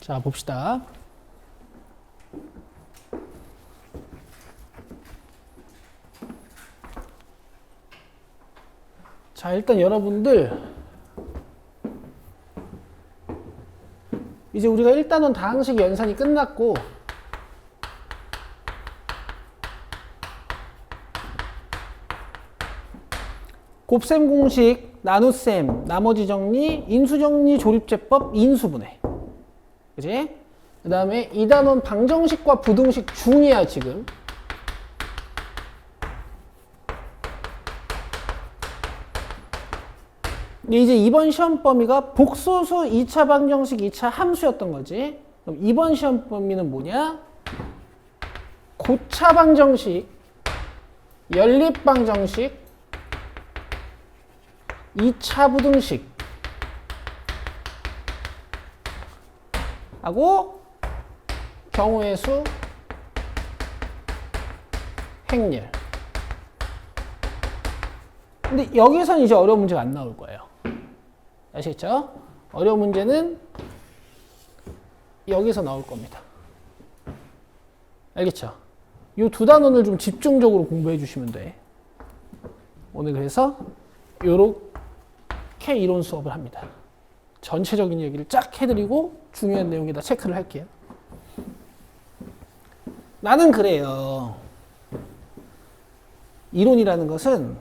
자, 봅시다. 자, 일단 여러분들 이제 우리가 1단원 다항식 연산이 끝났고 곱셈 공식, 나눗셈, 나머지 정리, 인수정리, 조립제법, 인수분해. 그지? 그 다음에 2단원 방정식과 부등식 중이야 지금. 근데 이제 이번 시험 범위가 복소수 2차 방정식, 2차 함수였던 거지. 그럼 이번 시험 범위는 뭐냐? 고차 방정식, 연립 방정식, 2차 부등식 하고 경우의 수, 행렬. 근데 여기서는 이제 어려운 문제가 안 나올 거예요. 아시겠죠? 어려운 문제는 여기서 나올 겁니다. 알겠죠? 이 두 단원을 좀 집중적으로 공부해 주시면 돼. 오늘 그래서 요렇게 이론 수업을 합니다. 전체적인 얘기를 쫙 해드리고 중요한 내용에다 체크를 할게요. 나는 그래요. 이론이라는 것은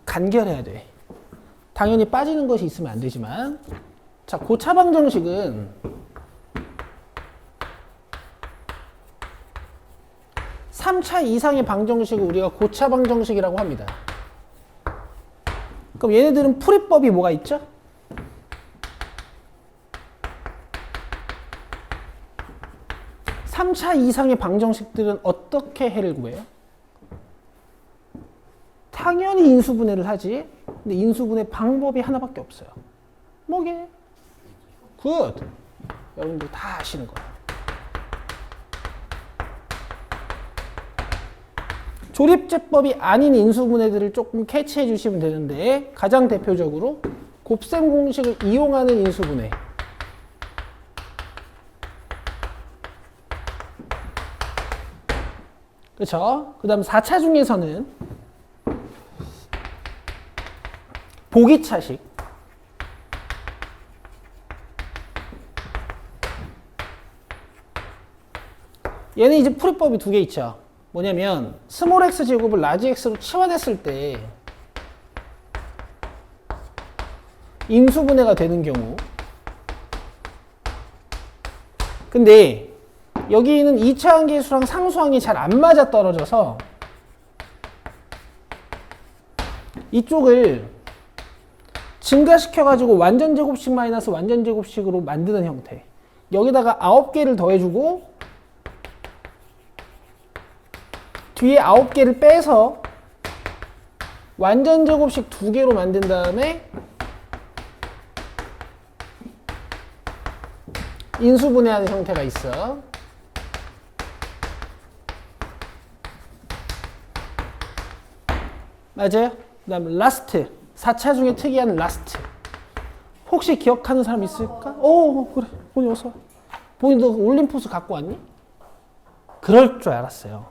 간결해야 돼. 당연히 빠지는 것이 있으면 안 되지만, 자, 고차 방정식은 3차 이상의 방정식을 우리가 고차 방정식이라고 합니다. 그럼 얘네들은 풀이법이 뭐가 있죠? 삼 차 이상의 방정식들은 어떻게 해를 구해요? 당연히 인수분해를 하지. 근데 인수분해 방법이 하나밖에 없어요. 뭐게? 굿! 여러분들 다 아시는 거예요. 조립제법이 아닌 인수분해들을 조금 캐치해 주시면 되는데, 가장 대표적으로 곱셈 공식을 이용하는 인수분해. 그렇죠? 그 다음 4차 중에서는 보기차식, 얘는 이제 풀이법이 두 개 있죠. 뭐냐면 스몰 x 제곱을 라지 x로 치환했을 때 인수분해가 되는 경우. 근데 여기는 2차 함계수랑 상수항이 잘 안 맞아 떨어져서 이쪽을 증가시켜가지고 완전제곱식 마이너스 완전제곱식으로 만드는 형태. 여기다가 9개를 더해주고 뒤에 9개를 빼서 완전제곱식 2개로 만든 다음에 인수분해하는 형태가 있어. 맞아요? 그 다음 라스트. 4차 중에 특이한 라스트. 혹시 기억하는 사람 있을까? 그래. 본이 어서. 본이 너 올림포스 갖고 왔니? 그럴 줄 알았어요.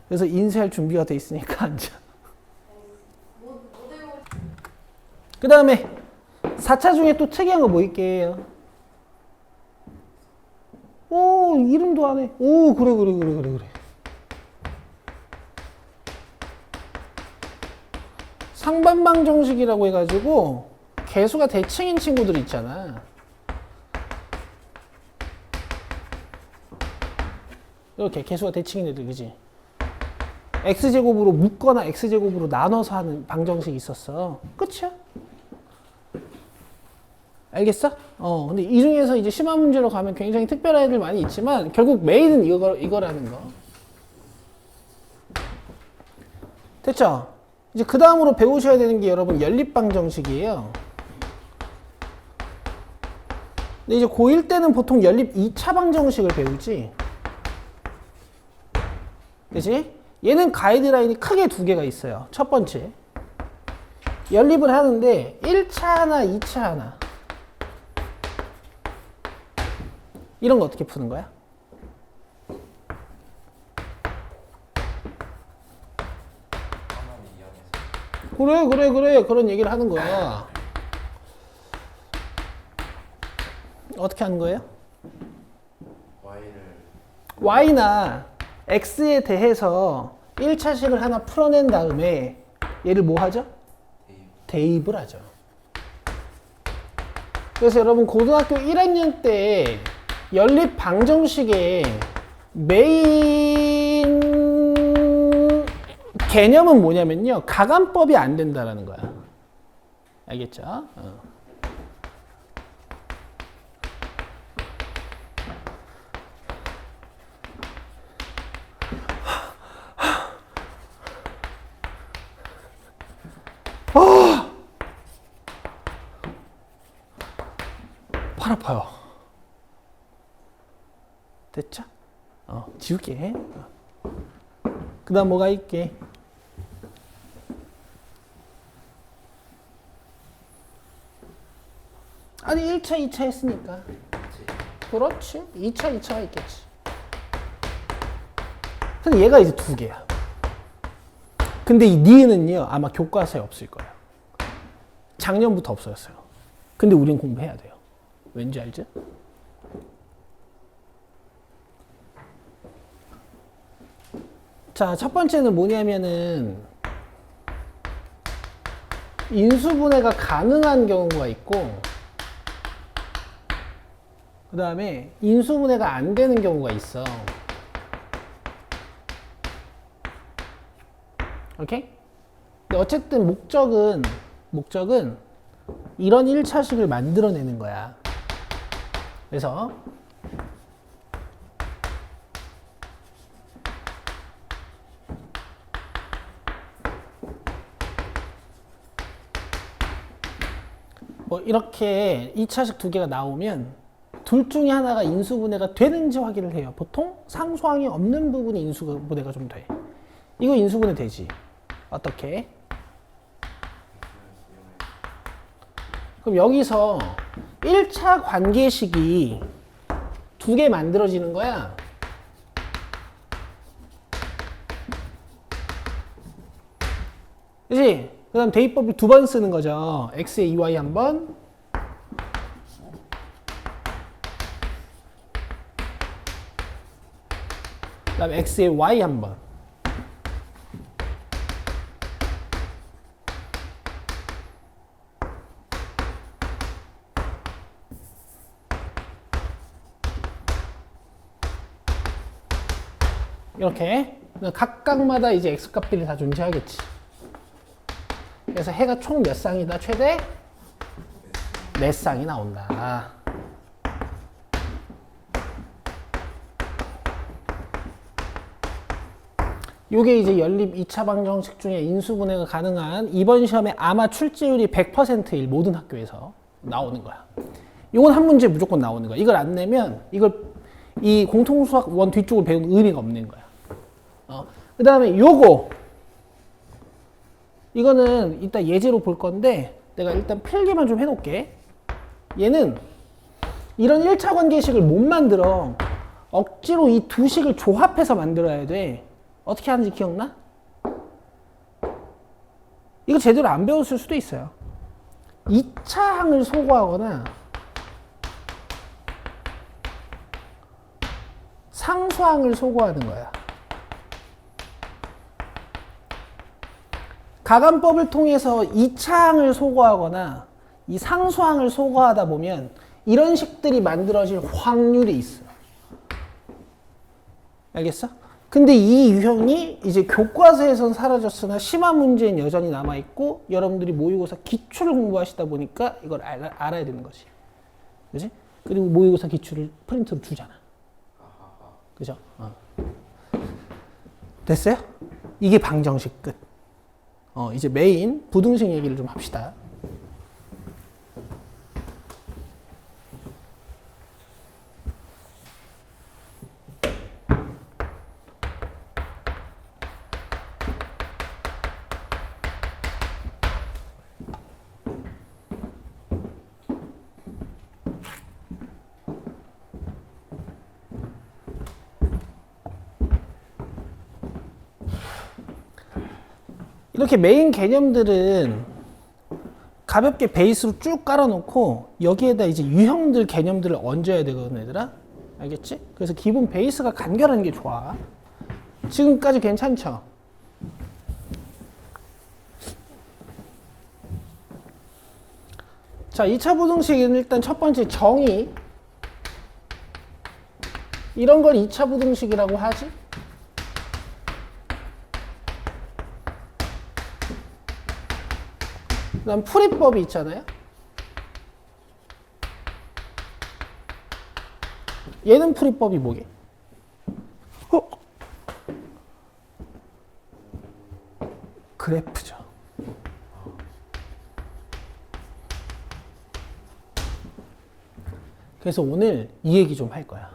그래서 인쇄할 준비가 돼 있으니까 앉아. 그 다음에 4차 중에 또 특이한 거 뭐 있게요? 이름도 안 해. 그래. 상반방정식이라고 해가지고 개수가 대칭인 친구들 있잖아. 이렇게 개수가 대칭인 애들, 그지? x제곱으로 묶거나 x제곱으로 나눠서 하는 방정식이 있었어. 끝이야. 알겠어? 근데 이 중에서 이제 심화 문제로 가면 굉장히 특별한 애들 많이 있지만 결국 메인은 이거라는 거. 됐죠? 이제 그 다음으로 배우셔야 되는 게 여러분 연립방정식이에요. 근데 이제 고1 때는 보통 연립 2차 방정식을 배우지. 그치? 얘는 가이드라인이 크게 두 개가 있어요. 첫 번째, 연립을 하는데 1차 하나, 2차 하나. 이런 거 어떻게 푸는 거야? 그래. 그런 얘기를 하는 거야. 어떻게 하는 거예요? y나 x에 대해서 1차식을 하나 풀어낸 다음에 얘를 뭐 하죠? 대입을 하죠. 그래서 여러분 고등학교 1학년 때 연립 방정식의 메인 개념은 뭐냐면요. 가간법이 안 된다라는 거야. 알겠죠? 팔 아파요. 됐죠? 지울게. 그 다음 뭐가 있게? 아니 1차, 2차 했으니까. 그렇지. 2차, 2차가 있겠지. 근데 얘가 이제 두 개야. 근데 이 니은은요 아마 교과서에 없을 거예요. 작년부터 없어졌어요. 근데 우린 공부해야 돼요. 왠지 알지? 자, 첫 번째는 뭐냐면은 인수분해가 가능한 경우가 있고 그 다음에 인수분해가 안 되는 경우가 있어. 오케이? 근데 어쨌든 목적은 이런 1차식을 만들어내는 거야. 그래서 뭐 이렇게 2차식 두 개가 나오면 둘 중에 하나가 인수분해가 되는지 확인을 해요. 보통 상수항이 없는 부분이 인수분해가 좀 돼. 이거 인수분해 되지. 어떻게? 그럼 여기서 1차 관계식이 두 개 만들어지는 거야. 그치? 그 다음 대입법을 두 번 쓰는 거죠. x에 2y 한 번, 그 다음 x에 y 한 번. 이렇게 각각마다 이제 x값들이 다 존재하겠지. 그래서 해가 총 몇 쌍이다? 최대 4쌍이 나온다. 요게 이제 연립 2차 방정식 중에 인수분해가 가능한 이번 시험에 아마 출제율이 100%일 모든 학교에서 나오는 거야. 요건 한 문제 무조건 나오는 거야. 이걸 안 내면 이 공통수학 원 뒤쪽을 배우는 의미가 없는 거야. 그 다음에 이거는 이따 예제로 볼 건데 내가 일단 필기만 좀 해놓을게. 얘는 이런 1차 관계식을 못 만들어. 억지로 이 두 식을 조합해서 만들어야 돼. 어떻게 하는지 기억나? 이거 제대로 안 배웠을 수도 있어요. 2차 항을 소거하거나 상수항을 소거하는 거야. 가간법을 통해서 2차항을 소거하거나 이 상수항을 소거하다 보면 이런 식들이 만들어질 확률이 있어. 알겠어? 근데 이 유형이 이제 교과서에선 사라졌으나 심화 문제는 여전히 남아있고 여러분들이 모의고사 기출을 공부하시다 보니까 이걸 알아야 되는 거지. 그지? 그리고 모의고사 기출을 프린트로 주잖아. 그죠? 됐어요? 이게 방정식 끝. 이제 메인 부등식 얘기를 좀 합시다. 이렇게 메인 개념들은 가볍게 베이스로 쭉 깔아놓고 여기에다 이제 유형들 개념들을 얹어야 되거든 얘들아. 알겠지? 그래서 기본 베이스가 간결한 게 좋아. 지금까지 괜찮죠? 자, 2차 부등식은 일단 첫 번째 정의. 이런 걸 2차 부등식이라고 하지? 그 다음 풀이법이 있잖아요. 얘는 풀이법이 뭐게? 그래프죠. 그래서 오늘 이 얘기 좀 할 거야.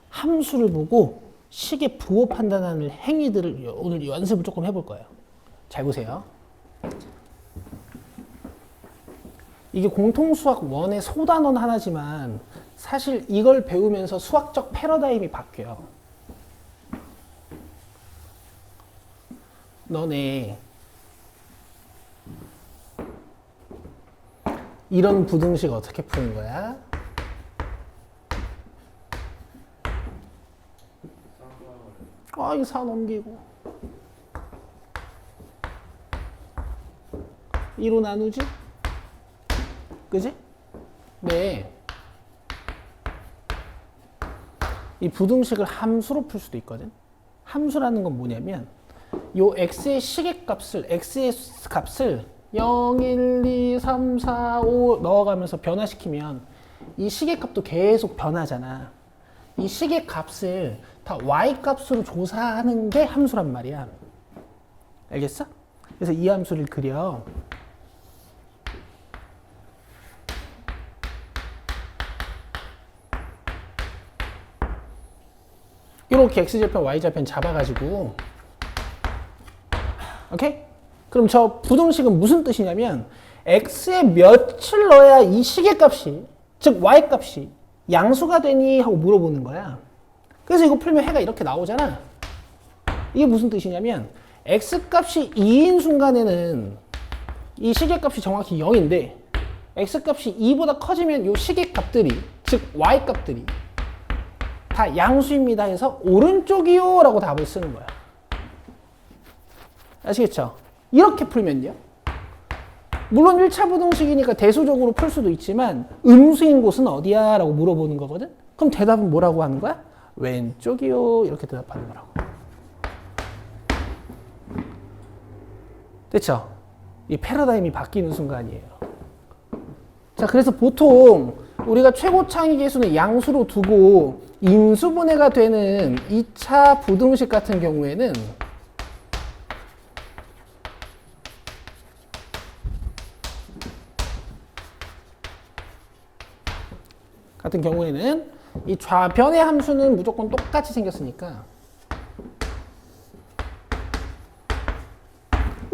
함수를 보고 식의 부호 판단하는 행위들을 오늘 연습을 조금 해볼 거예요. 잘 보세요. 이게 공통수학 1의 소단원 하나지만 사실 이걸 배우면서 수학적 패러다임이 바뀌어요. 너네 이런 부등식 어떻게 푸는 거야? 아, 이거 4 넘기고 2로 나누지? 그지? 네. 이 부등식을 함수로 풀 수도 있거든. 함수라는 건 뭐냐면 요 x의 시계값을 x의 값을 0, 1, 2, 3, 4, 5 넣어가면서 변화시키면 이 시계값도 계속 변하잖아. 이 시계값을 다 y값으로 조사하는 게 함수란 말이야. 알겠어? 그래서 이 함수를 그려. 이렇게 x좌편, y좌편 잡아가지고 오케이? 그럼 저 부등식은 무슨 뜻이냐면 x에 몇을 넣어야 이 시계값이, 즉 y값이 양수가 되니? 하고 물어보는 거야. 그래서 이거 풀면 해가 이렇게 나오잖아. 이게 무슨 뜻이냐면 x값이 2인 순간에는 이 시계값이 정확히 0인데 x값이 2보다 커지면 이 시계값들이, 즉 y값들이 다 양수입니다 해서 오른쪽이요 라고 답을 쓰는 거야. 아시겠죠? 이렇게 풀면요. 물론 1차 부등식이니까 대수적으로 풀 수도 있지만 음수인 곳은 어디야? 라고 물어보는 거거든. 그럼 대답은 뭐라고 하는 거야? 왼쪽이요. 이렇게 대답하는 거라고. 됐죠? 이 패러다임이 바뀌는 순간이에요. 자, 그래서 보통 우리가 최고 창의 계수는 양수로 두고 인수분해가 되는 2차 부등식 같은 경우에는 이 좌변의 함수는 무조건 똑같이 생겼으니까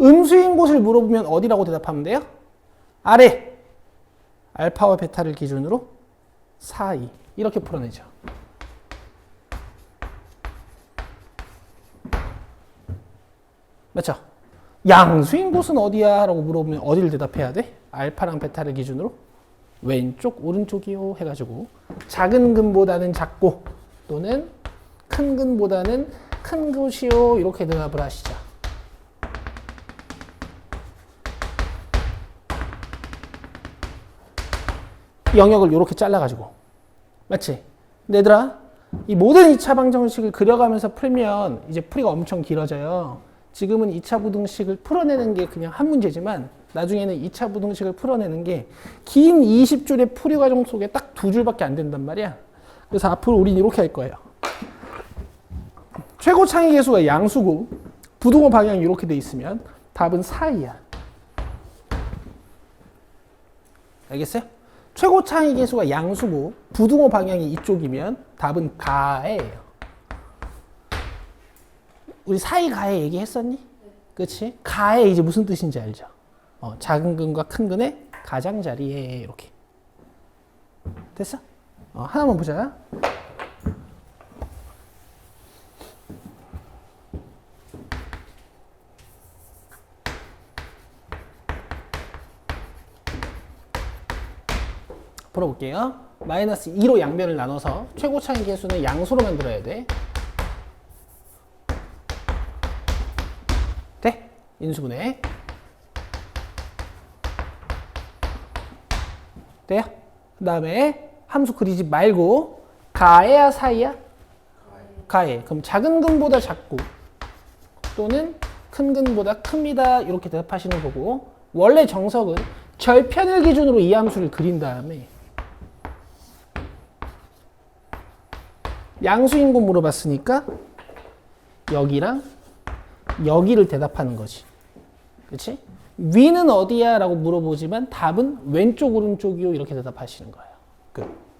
음수인 곳을 물어보면 어디라고 대답하면 돼요? 아래 알파와 베타를 기준으로 4, 2 이렇게 풀어내죠. 맞죠? 양수인 곳은 어디야? 라고 물어보면 어디를 대답해야 돼? 알파랑 베타를 기준으로 왼쪽, 오른쪽이요 해가지고 작은 근보다는 작고 또는 큰 근보다는 큰 곳이요 이렇게 대답을 하시죠. 영역을 이렇게 잘라가지고 맞지? 근데 얘들아 이 모든 2차 방정식을 그려가면서 풀면 이제 풀이가 엄청 길어져요. 지금은 2차 부등식을 풀어내는 게 그냥 한 문제지만 나중에는 2차 부등식을 풀어내는 게 긴 20줄의 풀이 과정 속에 딱 2줄밖에 안 된단 말이야. 그래서 앞으로 우린 이렇게 할 거예요. 최고 창의 계수가 양수고 부등호 방향이 이렇게 돼 있으면 답은 4이야. 알겠어요? 최고 창의 계수가 양수고 부등호 방향이 이쪽이면 답은 가예요. 우리 사이 가에 얘기했었니? 그렇지? 가에 이제 무슨 뜻인지 알죠? 작은 근과 큰 근의 가장자리에 이렇게. 됐어? 하나만 보자. 풀어볼게요. 마이너스 2로 양변을 나눠서 최고차의 개수는 양수로 만들어야 돼. 돼? 인수분해. 돼요? 그 다음에 함수 그리지 말고 가해야 사이야? 가해. 그럼 작은 근보다 작고 또는 큰 근보다 큽니다. 이렇게 대답하시는 거고, 원래 정석은 절편을 기준으로 이 함수를 그린 다음에 양수인고 물어봤으니까 여기랑 여기를 대답하는 거지. 그치? 위는 어디야? 라고 물어보지만 답은 왼쪽 오른쪽이요 이렇게 대답하시는 거예요. 끝.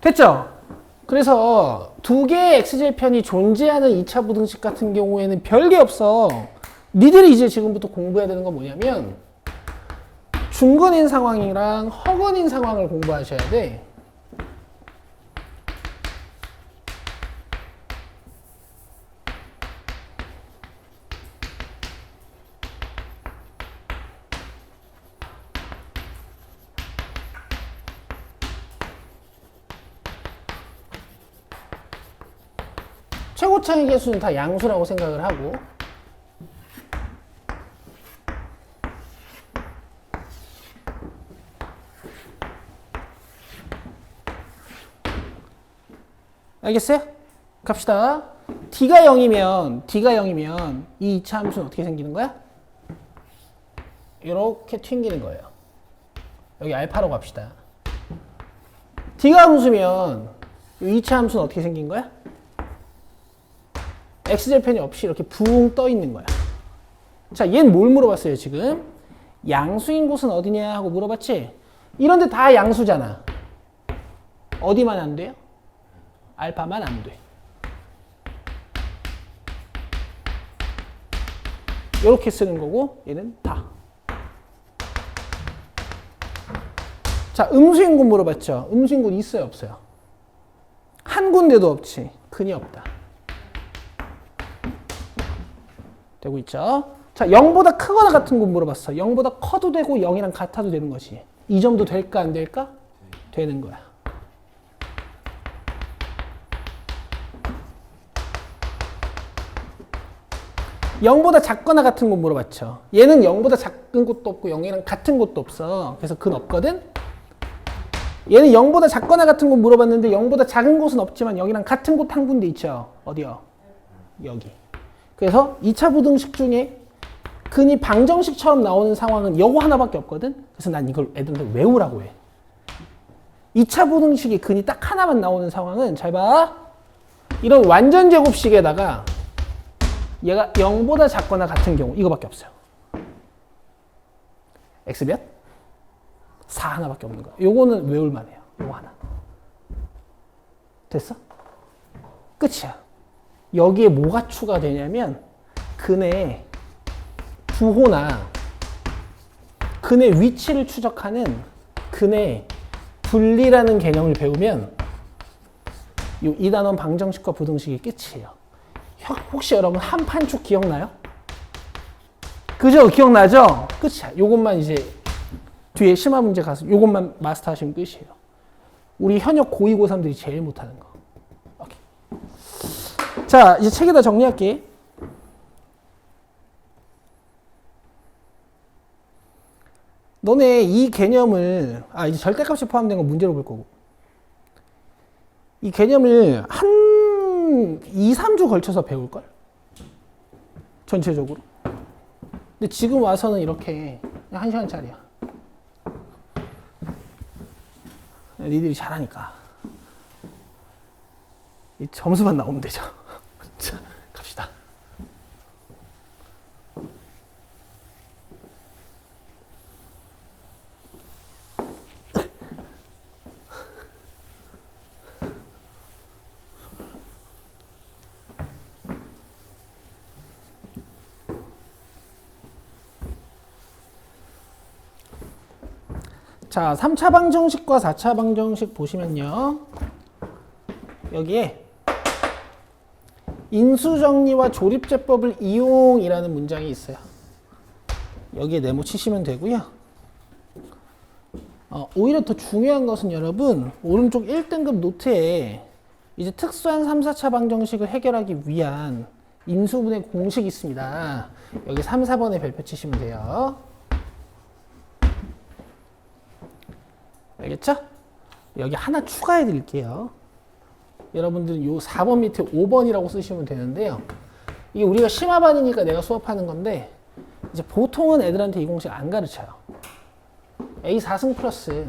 됐죠? 그래서 두 개의 x절편이 존재하는 2차 부등식 같은 경우에는 별게 없어. 니들이 이제 지금부터 공부해야 되는 건 뭐냐면 중근인 상황이랑 허근인 상황을 공부하셔야 돼. 최고차의 개수는 다 양수라고 생각을 하고, 알겠어요? 갑시다. D가 0이면 이 2차 함수는 어떻게 생기는 거야? 이렇게 튕기는 거예요. 여기 알파로 갑시다. D가 함수면 이 2차 함수는 어떻게 생긴 거야? x절편이 없이 이렇게 붕 떠 있는 거야. 자, 얘는 뭘 물어봤어요, 지금? 양수인 곳은 어디냐 하고 물어봤지? 이런데 다 양수잖아. 어디만 안 돼요? 알파만 안 돼. 이렇게 쓰는 거고, 얘는 다. 자, 음수인 곳 물어봤죠? 음수인 곳 있어요, 없어요? 한 군데도 없지. 근이 없다. 되고 있죠? 자, 0보다 크거나 같은 거 물어봤어. 0보다 커도 되고 0이랑 같아도 되는 거지. 이 점도 될까 안 될까? 되는 거야. (0보다) 작거나 같은 거 물어봤죠. 얘는 0보다 작은 곳도 없고 0이랑 같은 곳도 없어. 그래서 근 없거든? 얘는 0보다 작거나 같은 거 물어봤는데 0보다 작은 곳은 없지만 0이랑 같은 곳 한 군데 있죠. 어디요? 여기. 그래서 2차 부등식 중에 근이 방정식처럼 나오는 상황은 요거 하나밖에 없거든. 그래서 난 이걸 애들한테 외우라고 해. 2차 부등식이 근이 딱 하나만 나오는 상황은 잘 봐. 이런 완전 제곱식에다가 얘가 0보다 작거나 같은 경우 이거밖에 없어요. x 몇? 4 하나밖에 없는 거야. 요거는 외울만 해요. 요거 하나. 됐어? 끝이야. 여기에 뭐가 추가되냐면 근의 부호나 근의 위치를 추적하는 근의 분리라는 개념을 배우면 이 단원 방정식과 부등식이 끝이에요. 혹시 여러분 한판축 기억나요? 그죠? 기억나죠? 끝이야. 요것만 이제 뒤에 심화 문제 가서 요것만 마스터 하시면 끝이에요. 우리 현역 고2, 고3들이 제일 못하는 거. 오케이. 자, 이제 책에다 정리할게. 너네 이 개념을, 이제 절대값이 포함된 거 문제로 볼 거고. 이 개념을 한 2, 3주 걸쳐서 배울걸? 전체적으로. 근데 지금 와서는 이렇게 그냥 1시간짜리야. 니들이 잘하니까. 이 점수만 나오면 되죠. 자, 갑시다. 자, 3차 방정식과 4차 방정식 보시면요. 여기에 인수정리와 조립제법을 이용이라는 문장이 있어요. 여기에 네모 치시면 되고요. 오히려 더 중요한 것은 여러분 오른쪽 1등급 노트에 이제 특수한 3, 4차 방정식을 해결하기 위한 인수분해 공식이 있습니다. 여기 3, 4번에 별표 치시면 돼요. 알겠죠? 여기 하나 추가해 드릴게요. 여러분들은 요 4번 밑에 5번이라고 쓰시면 되는데요. 이게 우리가 심화반이니까 내가 수업하는 건데 이제 보통은 애들한테 이 공식 안 가르쳐요. A 4승 플러스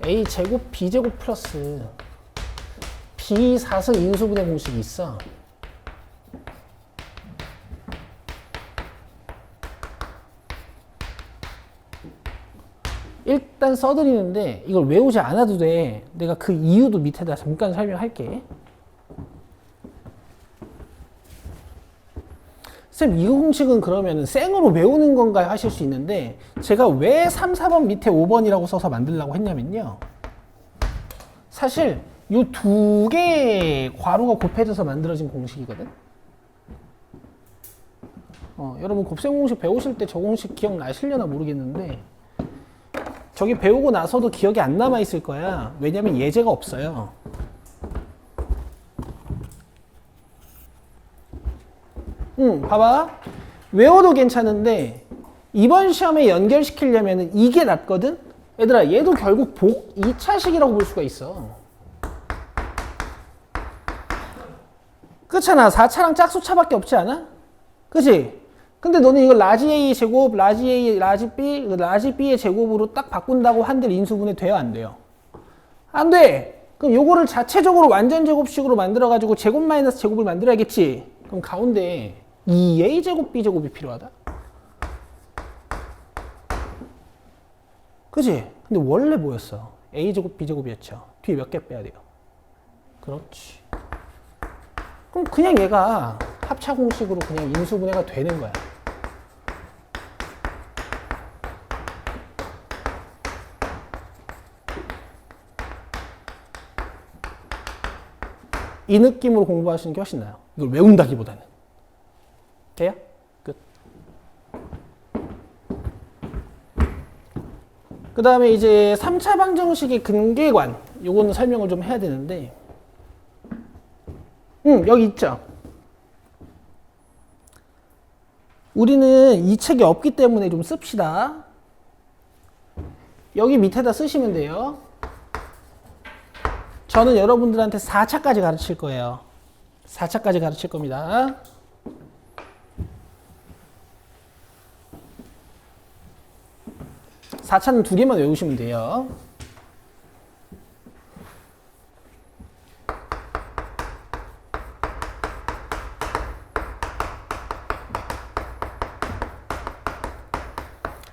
A 제곱 B 제곱 플러스 B 4승 인수분해 공식이 있어. 일단 써드리는데 이걸 외우지 않아도 돼. 내가 그 이유도 밑에다 잠깐 설명할게. 쌤, 이 공식은 그러면 생으로 외우는 건가요? 하실 수 있는데 제가 왜 3, 4번 밑에 5번이라고 써서 만들려고 했냐면요. 사실 이 두 개의 괄호가 곱해져서 만들어진 공식이거든. 여러분 곱셈 공식 배우실 때 저 공식 기억나시려나 모르겠는데 저기 배우고 나서도 기억이 안 남아 있을 거야. 왜냐면 예제가 없어요. 봐봐. 외워도 괜찮은데 이번 시험에 연결시키려면 이게 낫거든? 얘들아, 얘도 결국 복 2차식이라고 볼 수가 있어. 그렇잖아. 4차랑 짝수차밖에 없지 않아? 그치? 근데 너는 이걸 라지 A 제곱, 라지 A, 라지 B, 라지 B의 제곱으로 딱 바꾼다고 한들 인수분해 돼요? 안 돼요? 안 돼! 그럼 요거를 자체적으로 완전 제곱식으로 만들어가지고 제곱 마이너스 제곱을 만들어야겠지? 그럼 가운데 2A 제곱 B 제곱이 필요하다? 그치? 근데 원래 뭐였어? A 제곱 B 제곱이었죠? 뒤에 몇 개 빼야 돼요? 그렇지. 그럼 그냥 얘가 합차 공식으로 그냥 인수분해가 되는 거야. 이 느낌으로 공부하시는 게 훨씬 나아요. 이걸 외운다기보다는. 돼요? 끝. 그 다음에 이제 3차 방정식의 근계관. 요거는 설명을 좀 해야 되는데. 여기 있죠? 우리는 이 책이 없기 때문에 좀 씁시다. 여기 밑에다 쓰시면 돼요. 저는 여러분들한테 4차까지 가르칠 거예요. 4차까지 가르칠 겁니다. (4차는) 두 개만 외우시면 돼요.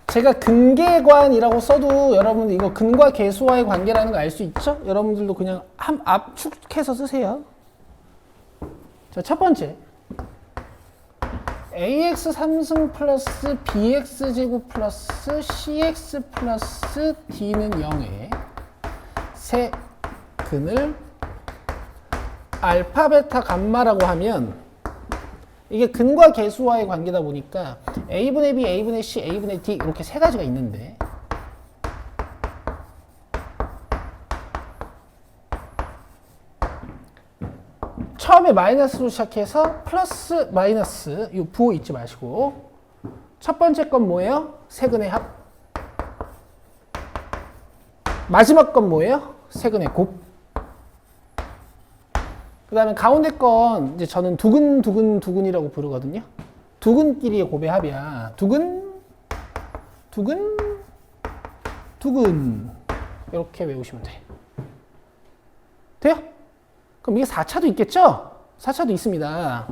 제가 근계관이라고 써도 여러분들 이거 근과 계수와의 관계라는 거 알 수 있죠? 여러분들도 그냥 압축해서 쓰세요. 자, 첫 번째. ax 3승 플러스 bx 제곱 플러스 cx 플러스 d는 0의 세 근을 알파, 베타, 감마라고 하면 이게 근과 계수와의 관계다 보니까 a분의 b, a분의 c, a분의 d 이렇게 세 가지가 있는데 처음에 마이너스로 시작해서 플러스 마이너스 이 부호 잊지 마시고 첫 번째 건 뭐예요? 세근의 합. 마지막 건 뭐예요? 세근의 곱. 그 다음에 가운데 건 이제 저는 두근이라고 부르거든요. 두근끼리의 곱의 합이야. 두근 이렇게 외우시면 돼. 돼요? 그럼 이게 4차도 있겠죠? 4차도 있습니다.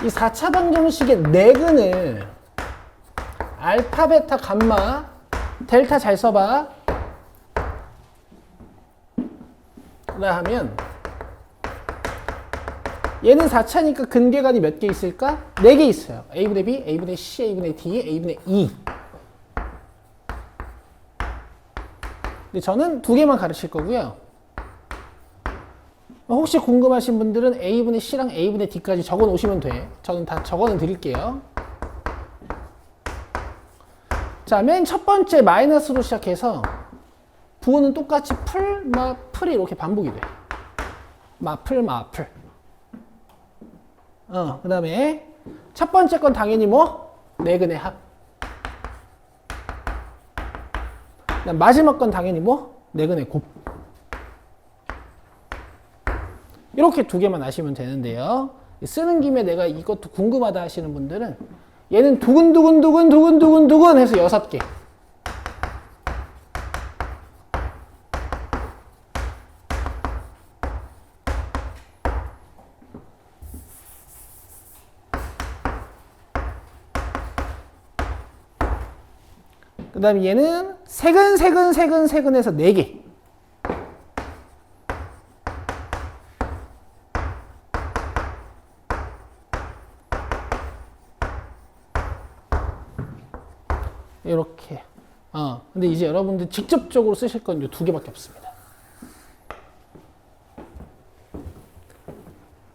이 4차 방정식의 내근을 알파, 베타, 감마, 델타 잘 써봐. 라 하면 얘는 4차니까 근계간이 몇 개 있을까? 4개 있어요. a분의 b, a분의 c, a분의 d, a분의 e. 근데 저는 2개만 가르칠 거고요. 혹시 궁금하신 분들은 a분의 c랑 a분의 d까지 적어 놓으시면 돼. 저는 다 적어 드릴게요. 자, 맨 첫 번째 마이너스로 시작해서 부호는 똑같이 풀, 마, 풀이 이렇게 반복이 돼. 마풀, 마풀. 그 다음에 첫 번째 건 당연히 뭐? 네근의 합. 그다음 마지막 건 당연히 뭐? 네근의 곱. 이렇게 2개만 아시면 되는데요. 쓰는 김에 내가 이것도 궁금하다 하시는 분들은 얘는 두근두근 해서 6개. 그 다음에 얘는 세근 해서 4개. 이렇게. 근데 이제 여러분들 직접적으로 쓰실 건 이 2개밖에 없습니다.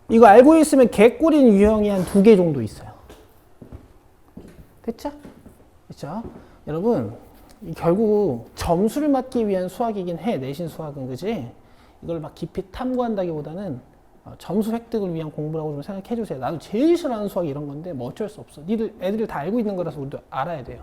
이거 알고 있으면 개꿀인 유형이 한 2개 정도 있어요. 됐죠? 됐죠? 여러분, 결국 점수를 맞기 위한 수학이긴 해. 내신 수학은, 그지? 이걸 막 깊이 탐구한다기보다는 점수 획득을 위한 공부라고 좀 생각해 주세요. 나도 제일 싫어하는 수학이 이런 건데 뭐 어쩔 수 없어. 애들이 다 알고 있는 거라서 우리도 알아야 돼요.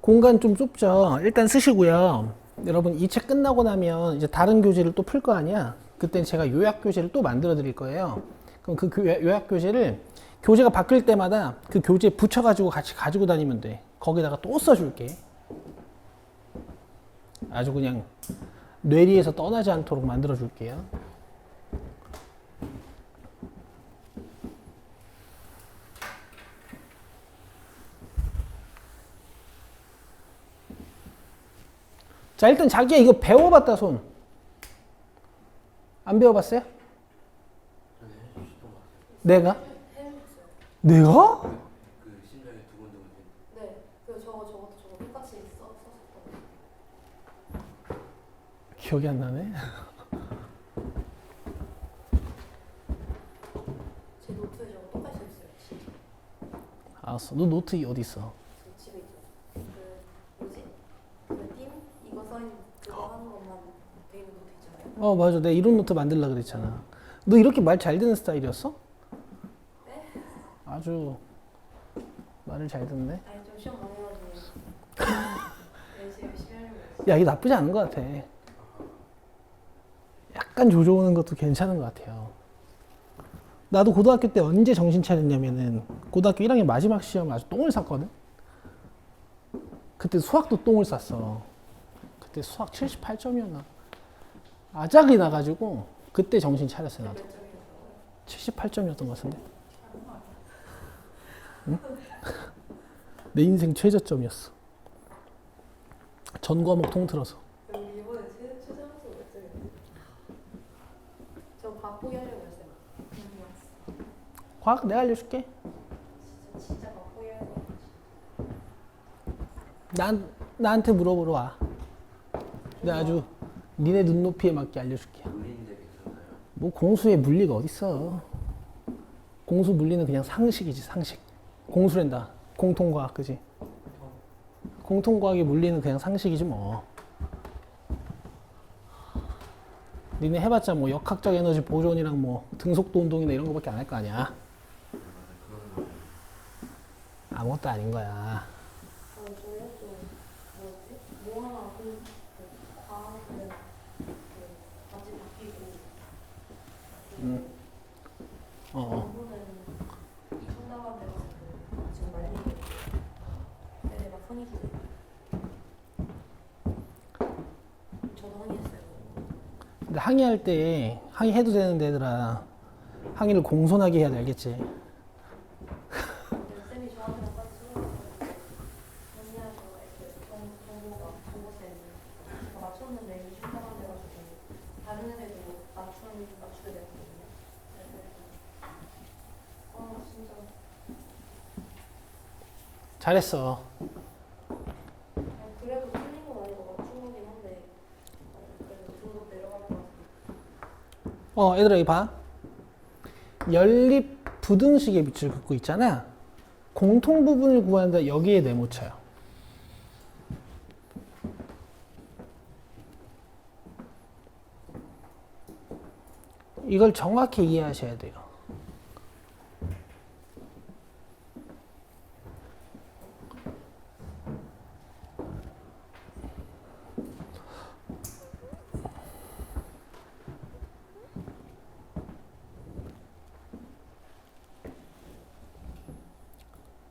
공간 좀 좁죠. 일단 쓰시고요. 여러분 이 책 끝나고 나면 이제 다른 교재를 또 풀 거 아니야. 그땐 제가 요약 교재를 또 만들어 드릴 거예요. 그럼 그 요약 교재를 교재가 바뀔 때마다 그 교재에 붙여가지고 같이 가지고 다니면 돼. 거기다가 또 써줄게. 아주 그냥 뇌리에서 떠나지 않도록 만들어 줄게요. 자, 일단 자기야 이거 배워봤다 손. 안 배워봤어요? 내가? 내가? 그 심장이 두근두근. 네, 그 저것도 똑같이 썼었던. 기억이 안 나네. 제 노트에 저거 똑같이 했어요. 진짜. 알았어. 너 노트 어디 있어? 제 집에 있죠. 그 뭐지? 그팀 이거 써있는 그거 하는 것만 돼 있는 노트 있잖아요. 맞아. 내가 이런 노트 만들려고 그랬잖아. 너 이렇게 말 잘 듣는 스타일이었어? 네? 아주 말을 잘 듣네. 아니 좀 시험 많이 해가지고 열심히 하려고 했어요. 야, 이거 나쁘지 않은 것 같아. 약간 조져오는 것도 괜찮은 것 같아요. 나도 고등학교 때 언제 정신 차렸냐면은 고등학교 1학년 마지막 시험 아주 똥을 쌌거든. 그때 수학도 똥을 쌌어. 그때 수학 78점이었나? 아작이 나가지고 그때 정신 차렸어요. 나도. 78점이었던 것 같은데. 응? 내 인생 최저점이었어. 전 과목 통틀어서. 이번에 최저점수 몇 점이에요? 저 바꾸기 하려고 했어요. 과학 내가 알려줄게. 진짜 바꾸기 하려고 나한테 물어보러 와. 내가 아주 니네 눈높이에 맞게 알려줄게. 물리인데 괜찮나요? 뭐 공수에 물리가 어딨어. 공수 물리는 그냥 상식이지, 상식. 공수랜다. 공통과학, 그지? 공통과학이 물리는 그냥 상식이지 뭐. 니네 해봤자 뭐 역학적 에너지 보존이랑 뭐 등속도 운동이나 이런 거밖에 안 할 거 아니야. 아무것도 아닌 거야. 저요 좀 뭐였지? 뭐 하나 과학은 같이 바뀌고 공부는 이 상담한 데서 지금 말리고 근데 막 선이기네. 저도 항의했어요. 항의할 때 항의해도 되는데 얘들아 항의를 공손하게 해야 돼 알겠지? 쌤이 저한테 아까 정리하셔 정보쌤이 제가 맞췄는데 이미 실패가 돼가지고 다른 애들도 맞추게 됐거든요. 진짜 잘했어. 그래도 틀린 건 아니고 맞춘 거긴 한데 그래도 등급 내려갈 것 같습니다. 얘들아 이거 봐. 연립 부등식의 밑을 긋고 있잖아. 공통 부분을 구하는데 여기에 네모쳐요. 이걸 정확히 이해하셔야 돼요.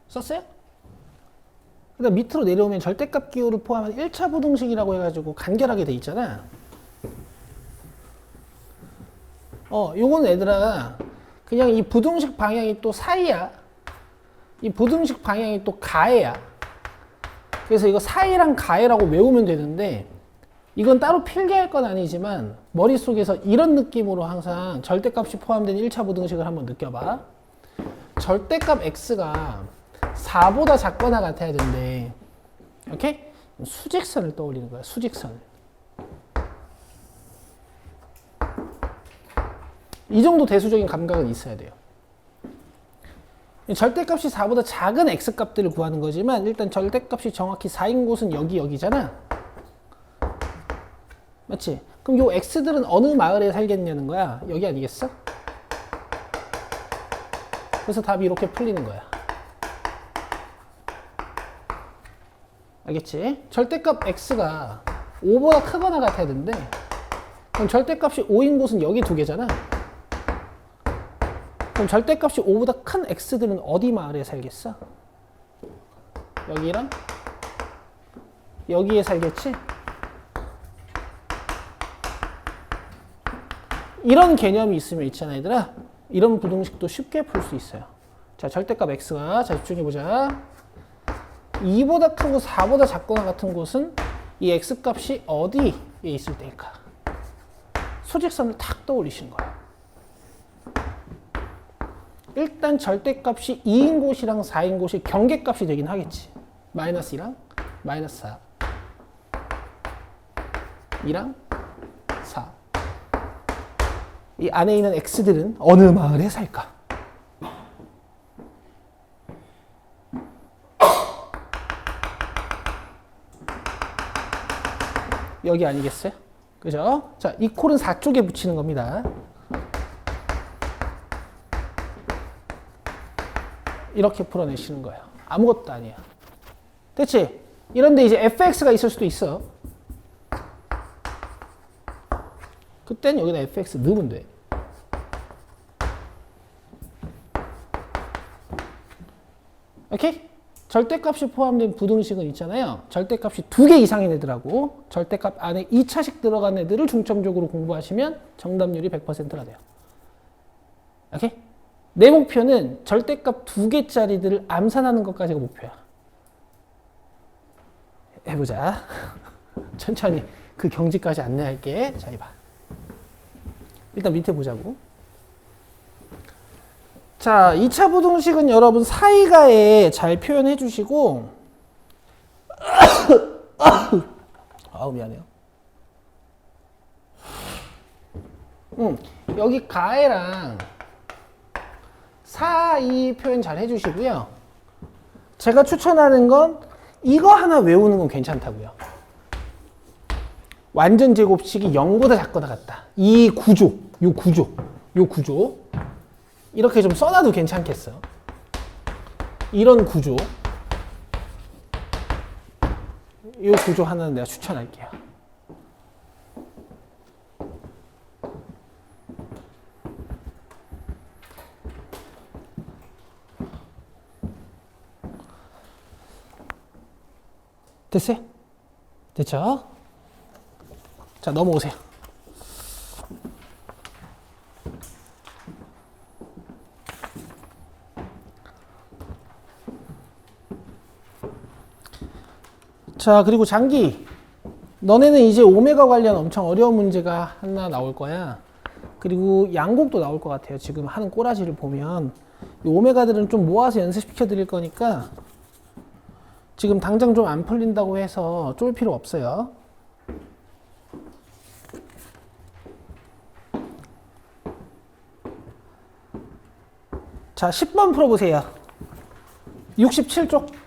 썼어요? 그다음 밑으로 내려오면 절대값 기호를 포함한 1차 부등식이라고 해가지고 간결하게 돼 있잖아. 요거는 얘들아 그냥 이 부등식 방향이 또 사이야. 이 부등식 방향이 또 가해야. 그래서 이거 사이랑 가해라고 외우면 되는데 이건 따로 필기할 건 아니지만 머릿속에서 이런 느낌으로 항상 절대값이 포함된 1차 부등식을 한번 느껴봐. 절대값 x가 4보다 작거나 같아야 된대. 오케이? 수직선을 떠올리는 거야. 수직선. 이 정도 대수적인 감각은 있어야 돼요. 절대값이 4보다 작은 x값들을 구하는 거지만 일단 절대값이 정확히 4인 곳은 여기잖아. 맞지? 그럼 요 x들은 어느 마을에 살겠냐는 거야. 여기 아니겠어? 그래서 답이 이렇게 풀리는 거야. 알겠지? 절대값 x가 5보다 크거나 같아야 되는데 그럼 절대값이 5인 곳은 여기 두 개잖아. 그럼 절대값이 5보다 큰 x들은 어디 마을에 살겠어? 여기랑 여기에 살겠지? 이런 개념이 있으면 있잖아 얘들아. 이런 부등식도 쉽게 풀 수 있어요. 자, 절대값 x가 자 집중해보자. 2보다 크고 4보다 작거나 같은 곳은 이 x값이 어디에 있을 때일까? 수직선을 탁 떠올리시는 거야. 일단 절대값이 2인 곳이랑 4인 곳이 경계값이 되긴 하겠지. 마이너스 2랑 마이너스 4 2랑 4 이 안에 있는 x들은 어느 마을에 살까? 여기 아니겠어요? 그죠? 자, 이 콜은 4쪽에 붙이는 겁니다. 이렇게 풀어내시는 거예요. 아무것도 아니야. 됐지? 이런데 이제 fx가 있을 수도 있어. 그땐 여기다 fx 넣으면 돼. 오케이? 절대값이 포함된 부등식은 있잖아요. 절대값이 2개 이상인 애들하고 절대값 안에 2차식 들어간 애들을 중점적으로 공부하시면 정답률이 100%가 돼요. 오케이? 내 목표는 절대값 2개짜리들을 암산하는 것까지가 목표야. 해보자. 천천히 그 경지까지 안내할게. 자, 이봐. 일단 밑에 보자고. 자, 2차 부등식은 여러분 사이가에 잘 표현해 주시고 아우 미안해요. 여기 가해랑 사이 표현 잘 해주시고요. 제가 추천하는 건 이거 하나 외우는 건 괜찮다고요. 완전 제곱식이 0보다 작거나 같다. 이 구조, 요 구조 이렇게 좀 써놔도 괜찮겠어. 이런 구조, 이 구조 하나는 내가 추천할게요. 됐어요? 됐죠? 자, 넘어오세요. 자, 그리고 장기. 너네는 이제 오메가 관련 엄청 어려운 문제가 하나 나올 거야. 그리고 양곡도 나올 것 같아요. 지금 하는 꼬라지를 보면. 이 오메가들은 좀 모아서 연습시켜 드릴 거니까 지금 당장 좀 안 풀린다고 해서 쫄 필요 없어요. 자, 10번 풀어보세요. 67쪽.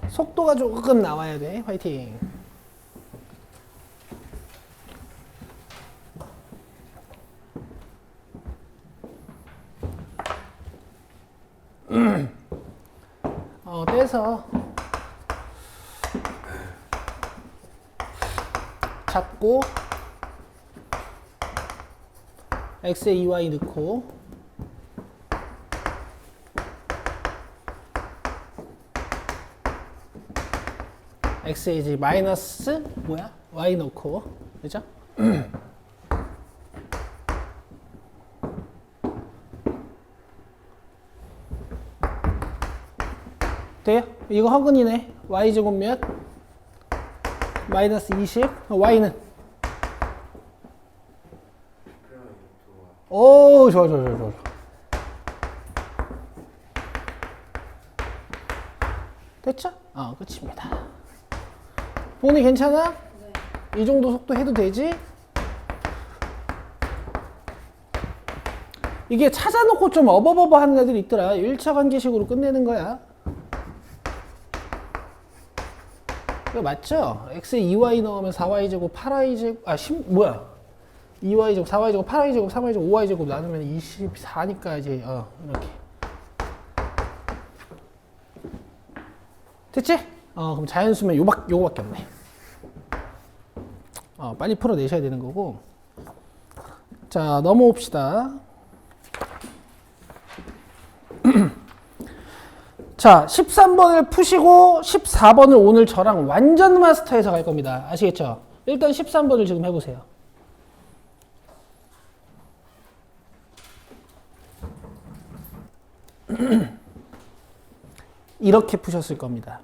속도가 조금 나와야 돼. 화이팅. 떼서 잡고 x에 2y 넣고 x에 이제 마이너스 뭐야? y 넣고 그죠? 돼요? 이거 허근이네. y제곱 몇? 마이너스 20. y는? 오, 좋아. 됐죠? 끝입니다. 보니 괜찮아? 네. 이 정도 속도 해도 되지? 이게 찾아놓고 좀 어버버버 하는 애들이 있더라. 1차 관계식으로 끝내는 거야. 이거 맞죠? x에 2y 넣으면 4y제곱 8y제곱 뭐야 2y제곱 4y제곱 8y제곱 3y제곱 5y제곱 나누면 24니까 이제 이렇게 됐지? 그럼 자연수면 요거밖에 없네. 빨리 풀어내셔야 되는 거고. 자, 넘어옵시다. 자, 13번을 푸시고 14번을 오늘 저랑 완전 마스터해서 갈 겁니다. 아시겠죠? 일단 13번을 지금 해보세요. 이렇게 푸셨을 겁니다.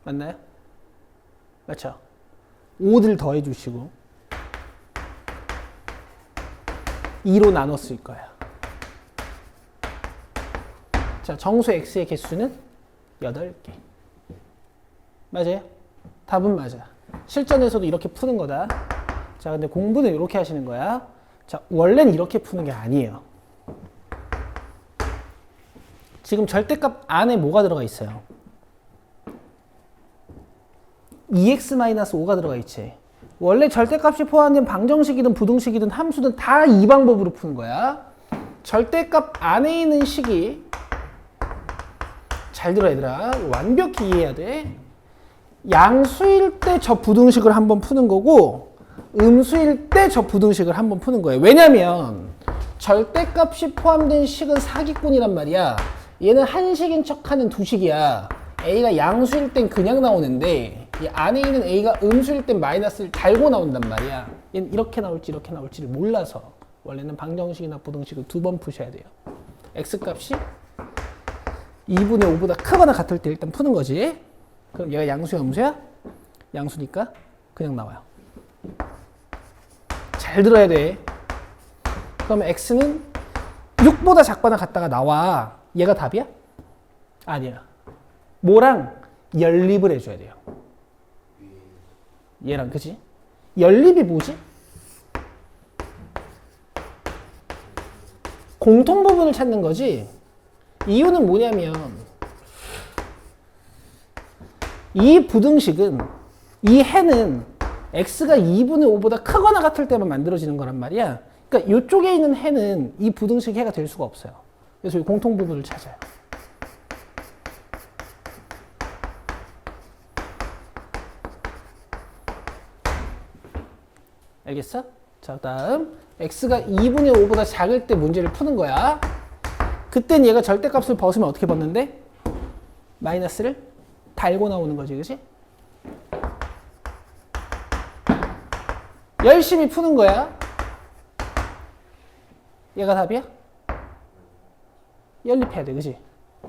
맞나요? 맞죠? 5를 더해 주시고 2로 나눴을 거야. 자, 정수 x의 개수는 8개. 맞아요? 답은 맞아. 실전에서도 이렇게 푸는 거다. 자, 근데 공부는 이렇게 하시는 거야. 자, 원래는 이렇게 푸는 게 아니에요. 지금 절대값 안에 뭐가 들어가 있어요? 2x-5가 들어가 있지. 원래 절대값이 포함된 방정식이든 부등식이든 함수든 다 이 방법으로 푸는 거야. 절대값 안에 있는 식이 잘 들어 얘들아. 완벽히 이해해야 돼. 양수일 때 저 부등식을 한번 푸는 거고 음수일 때 저 부등식을 한번 푸는 거예요. 왜냐면 절대값이 포함된 식은 사기꾼이란 말이야. 얘는 한식인 척하는 두식이야. A가 양수일 땐 그냥 나오는데 이 안에 있는 A가 음수일 땐 마이너스를 달고 나온단 말이야. 얘는 이렇게 나올지 이렇게 나올지를 몰라서 원래는 방정식이나 부등식을 2번 푸셔야 돼요. X값이 2분의 5보다 크거나 같을 때 일단 푸는 거지. 그럼 얘가 양수야 음수야? 양수니까 그냥 나와요. 잘 들어야 돼. 그러면 X는 6보다 작거나 같다가 나와. 얘가 답이야? 아니야. 뭐랑 연립을 해줘야 돼요. 얘랑 그지? 연립이 뭐지? 공통 부분을 찾는 거지. 이유는 뭐냐면 이 부등식은 이 해는 x가 2분의 5보다 크거나 같을 때만 만들어지는 거란 말이야. 그러니까 이쪽에 있는 해는 이 부등식 해가 될 수가 없어요. 그래서 이 공통 부분을 찾아요. 알겠어? 자, 다음 x가 2분의 5보다 작을 때 문제를 푸는 거야. 그땐 얘가 절대값을 벗으면 어떻게 벗는데? 마이너스를 달고 나오는 거지, 그치? 열심히 푸는 거야. 얘가 답이야? 연립해야 돼, 그치?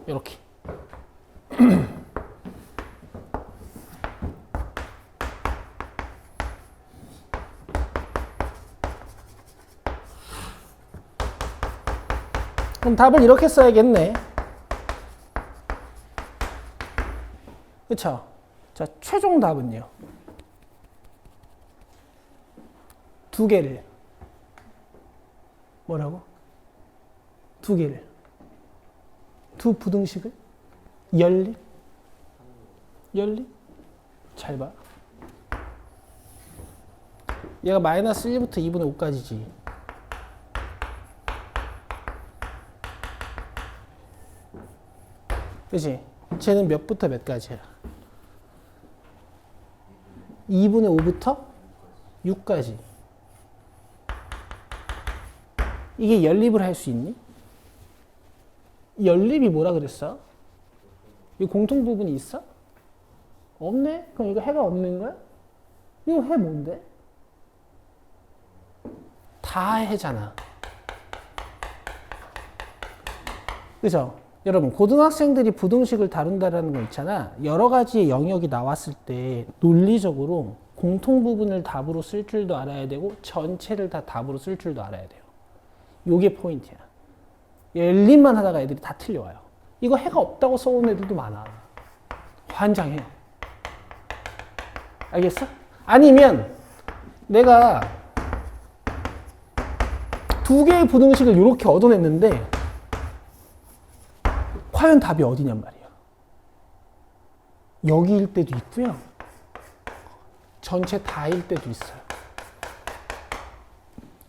요렇게. 그럼 답을 이렇게 써야겠네. 그쵸? 자, 최종 답은요. 두 개를. 뭐라고? 두 개를. 두 부등식을? 연립? 연립? 잘 봐. 얘가 마이너스 1부터 2분의 5까지지. 그치? 쟤는 몇부터 몇까지야? 2분의 5부터 6까지. 이게 연립을 할 수 있니? 연립이 뭐라 그랬어? 이 공통 부분이 있어? 없네? 그럼 이거 해가 없는 거야? 이거 해 뭔데? 다 해잖아. 그죠? 여러분, 고등학생들이 부등식을 다룬다라는 거 있잖아. 여러 가지의 영역이 나왔을 때 논리적으로 공통 부분을 답으로 쓸 줄도 알아야 되고 전체를 다 답으로 쓸 줄도 알아야 돼요. 요게 포인트야. 연립만 하다가 애들이 다 틀려와요. 이거 해가 없다고 써온 애들도 많아. 환장해. 알겠어? 아니면 내가 두 개의 부등식을 이렇게 얻어냈는데 과연 답이 어디냔 말이야. 여기일 때도 있고요. 전체 다일 때도 있어요.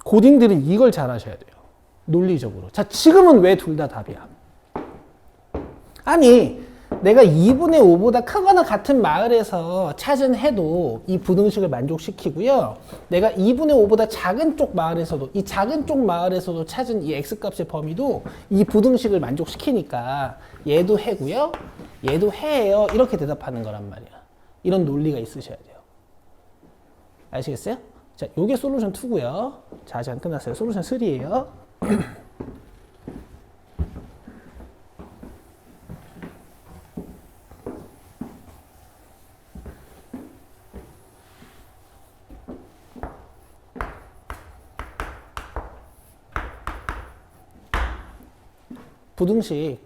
고딩들은 이걸 잘 하셔야 돼요. 논리적으로. 자, 지금은 왜 둘 다 답이야? 아니, 내가 2분의 5보다 크거나 같은 마을에서 찾은 해도 이 부등식을 만족시키고요. 내가 2분의 5보다 작은 쪽 마을에서도, 이 작은 쪽 마을에서도 찾은 이 x값의 범위도 이 부등식을 만족시키니까 얘도 해고요. 얘도 해예요. 이렇게 대답하는 거란 말이야. 이런 논리가 있으셔야 돼요. 아시겠어요? 자, 요게 솔루션 2고요. 자, 아직 안 끝났어요. 솔루션 3예요. 부등식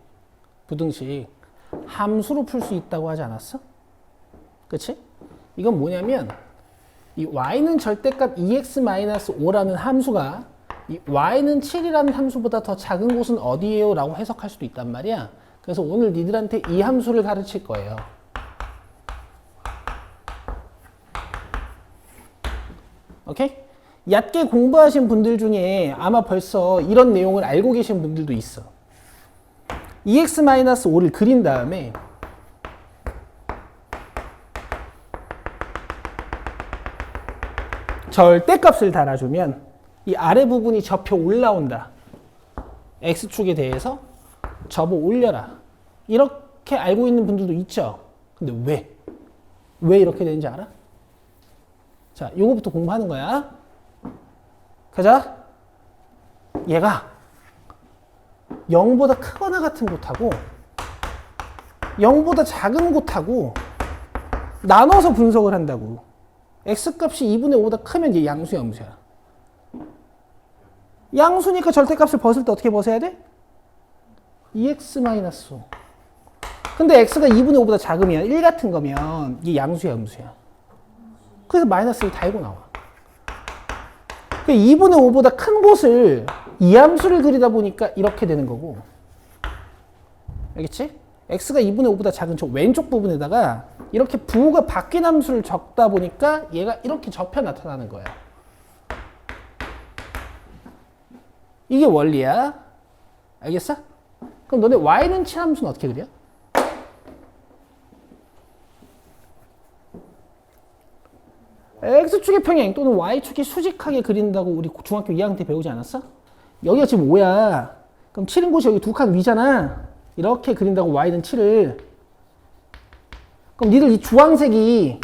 함수로 풀 수 있다고 하지 않았어? 그치? 이건 뭐냐면 이 y는 절대값 2x-5라는 함수가 이 y는 7이라는 함수보다 더 작은 곳은 어디예요? 라고 해석할 수도 있단 말이야. 그래서 오늘 니들한테 이 함수를 가르칠 거예요. 오케이? 얕게 공부하신 분들 중에 아마 벌써 이런 내용을 알고 계신 분들도 있어. 2x-5를 그린 다음에 절대값을 달아주면 이 아래 부분이 접혀 올라온다. x축에 대해서 접어 올려라. 이렇게 알고 있는 분들도 있죠. 근데 왜? 왜 이렇게 되는지 알아? 자, 요거부터 공부하는 거야. 가자. 얘가 0보다 크거나 같은 곳하고 0보다 작은 곳하고 나눠서 분석을 한다고. x값이 2분의 5보다 크면 이제 양수야, 음수야. 양수니까 절대값을 벗을 때 어떻게 벗어야 돼? 2x-5. 근데 x가 2분의 5보다 작으면 1 같은 거면 이게 양수야, 음수야. 그래서 마이너스를 달고 나와. 2분의 5보다 큰 곳을 이함수를 그리다 보니까 이렇게 되는 거고. 알겠지? x가 2분의 5보다 작은 저 왼쪽 부분에다가 이렇게 부호가 바뀐 함수를 적다 보니까 얘가 이렇게 접혀 나타나는 거야. 이게 원리야. 알겠어? 그럼 너네 y는 7 함수는 어떻게 그려? x축의 평행 또는 y축이 수직하게 그린다고 우리 중학교 2학년 때 배우지 않았어? 여기가 지금 5야. 그럼 7인 곳이 여기 두 칸 위잖아. 이렇게 그린다고 y는 7을. 그럼 니들 이 주황색이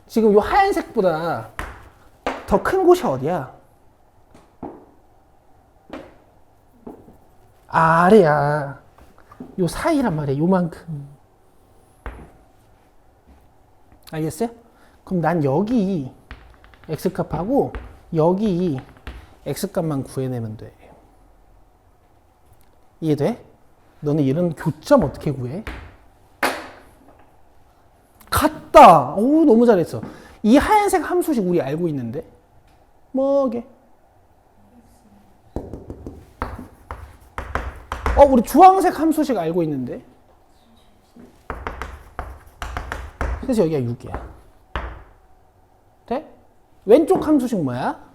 지금 요 하얀색보다 더 큰 곳이 어디야? 아래야. 요 사이란 말이야. 요만큼. 알겠어요? 그럼 난 여기 x값하고 여기 x값만 구해내면 돼. 이해돼? 너네 이런 교점 어떻게 구해? 같다. 오, 너무 잘했어. 이 하얀색 함수식 우리 알고 있는데 뭐게? 우리 주황색 함수식 알고 있는데. 그래서 여기가 6이야. 돼? 왼쪽 함수식 뭐야?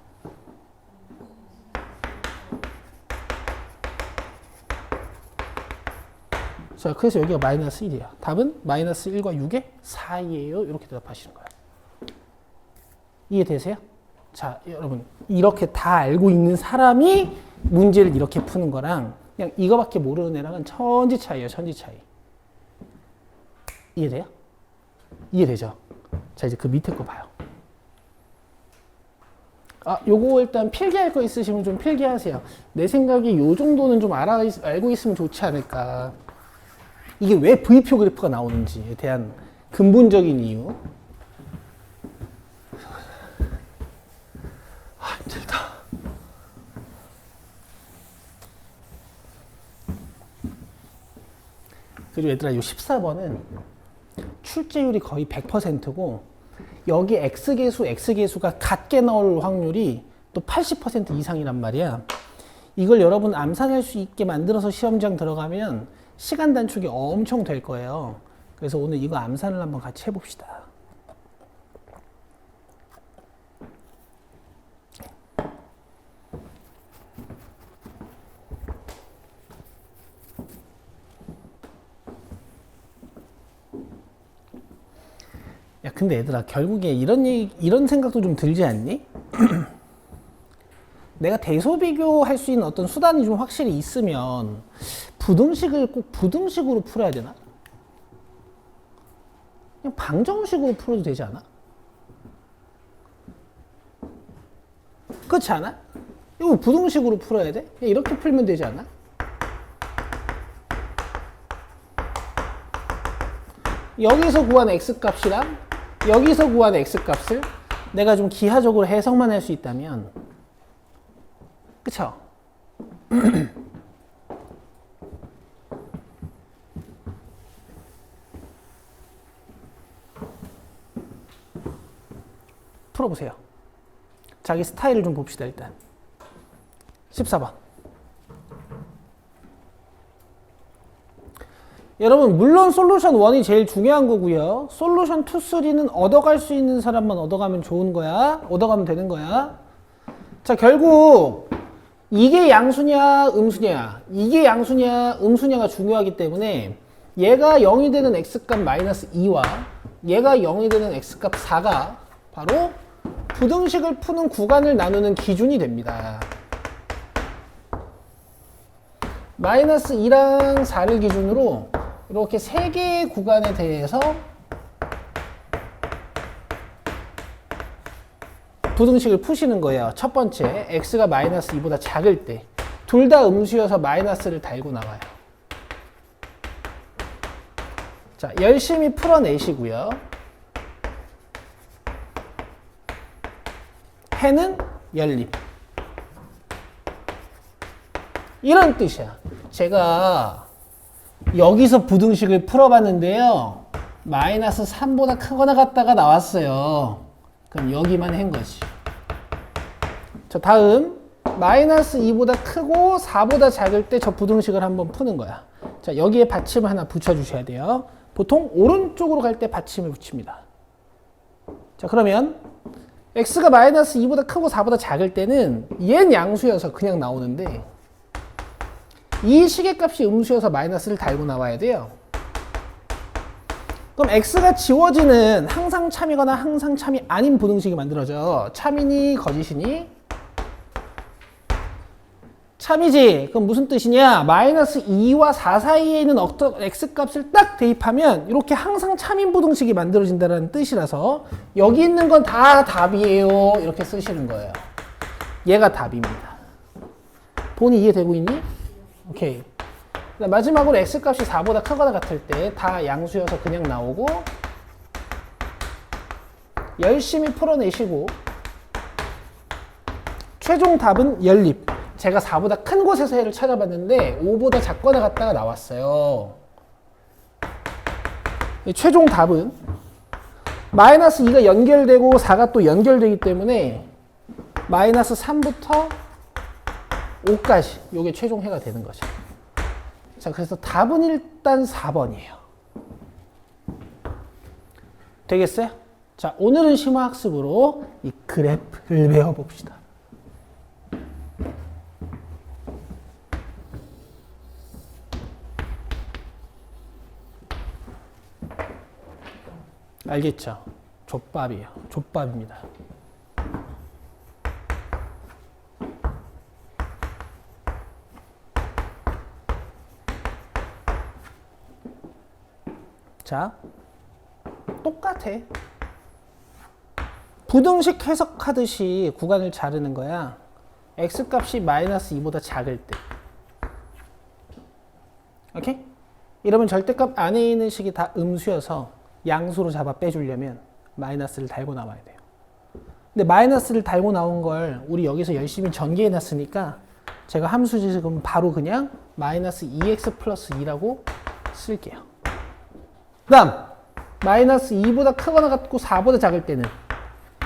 자, 그래서 여기가 마이너스 1이야. 답은 마이너스 1과 6의 사이예요. 이렇게 대답하시는 거야. 이해되세요? 자, 여러분 이렇게 다 알고 있는 사람이 문제를 이렇게 푸는 거랑 그냥 이거밖에 모르는 애랑은 천지 차이예요. 천지 차이. 이해돼요? 이해되죠? 자, 이제 그 밑에 거 봐요. 요거 일단 필기할 거 있으시면 좀 필기하세요. 내 생각에 요 정도는 좀 알고 있으면 좋지 않을까. 이게 왜 V표 그래프가 나오는지에 대한 근본적인 이유. 힘들다. 그리고 얘들아, 요 14번은 출제율이 거의 100%고 여기 X계수가 같게 나올 확률이 또 80% 이상이란 말이야. 이걸 여러분 암산할 수 있게 만들어서 시험장 들어가면 시간 단축이 엄청 될 거예요. 그래서 오늘 이거 암산을 한번 같이 해봅시다. 야, 근데 얘들아, 결국에 이런 생각도 좀 들지 않니? 내가 대소비교할 수 있는 어떤 수단이 좀 확실히 있으면 부등식을 꼭 부등식으로 풀어야 되나? 그냥 방정식으로 풀어도 되지 않아? 그렇지 않아? 이거 부등식으로 풀어야 돼? 그냥 이렇게 풀면 되지 않아? 여기서 구한 x값이랑 여기서 구한 x값을 내가 좀 기하적으로 해석만 할 수 있다면, 그쵸? 풀어보세요. 자기 스타일을 좀 봅시다. 일단 14번. 여러분 물론 솔루션 1이 제일 중요한 거고요. 솔루션 2, 3는 얻어갈 수 있는 사람만 얻어가면 좋은 거야. 얻어가면 되는 거야. 자, 결국 이게 양수냐 음수냐, 이게 양수냐 음수냐가 중요하기 때문에 얘가 0이 되는 x값 마이너스 2와 얘가 0이 되는 x값 4가 바로 부등식을 푸는 구간을 나누는 기준이 됩니다. 마이너스 2랑 4를 기준으로 이렇게 3개의 구간에 대해서 부등식을 푸시는 거예요. 첫 번째, x가 마이너스 2보다 작을 때 둘 다 음수여서 마이너스를 달고 나와요. 자, 열심히 풀어내시고요. 해는 열림. 이런 뜻이야. 제가 여기서 부등식을 풀어봤는데요. 마이너스 3보다 크거나 같다가 나왔어요. 그럼 여기만 한 거지. 자, 다음 마이너스 2보다 크고 4보다 작을 때 저 부등식을 한번 푸는 거야. 자, 여기에 받침을 하나 붙여주셔야 돼요. 보통 오른쪽으로 갈 때 받침을 붙입니다. 자, 그러면 x가 마이너스 2보다 크고 4보다 작을 때는 얘는 양수여서 그냥 나오는데 이 시계값이 음수여서 마이너스를 달고 나와야 돼요. 그럼 x가 지워지는 항상 참이거나 항상 참이 아닌 부등식이 만들어져. 참이니 거짓이니? 참이지? 그럼 무슨 뜻이냐? 마이너스 2와 4 사이에 있는 어떤 x값을 딱 대입하면 이렇게 항상 참인부등식이 만들어진다는 뜻이라서 여기 있는 건 다 답이에요. 이렇게 쓰시는 거예요. 얘가 답입니다. 본이 이해되고 있니? 오케이. 마지막으로 x값이 4보다 크거나 같을 때 다 양수여서 그냥 나오고 열심히 풀어내시고 최종 답은 연립. 제가 4보다 큰 곳에서 해를 찾아봤는데 5보다 작거나 같다가 나왔어요. 최종 답은 마이너스 2가 연결되고 4가 또 연결되기 때문에 마이너스 3부터 5까지 이게 최종 해가 되는 거죠. 자, 그래서 답은 일단 4번이에요. 되겠어요? 자, 오늘은 심화학습으로 이 그래프를 배워봅시다. 알겠죠? 족밥이에요. 족밥입니다. 자, 똑같아. 부등식 해석하듯이 구간을 자르는 거야. x값이 마이너스 2보다 작을 때. 오케이? 이러면 절대값 안에 있는 식이 다 음수여서 양수로 잡아 빼주려면 마이너스를 달고 나와야 돼요. 근데 마이너스를 달고 나온 걸 우리 여기서 열심히 전개해 놨으니까 제가 함수 지식은 바로 그냥 마이너스 2x 플러스 2라고 쓸게요. 그 다음 마이너스 2보다 크거나 같고 4보다 작을 때는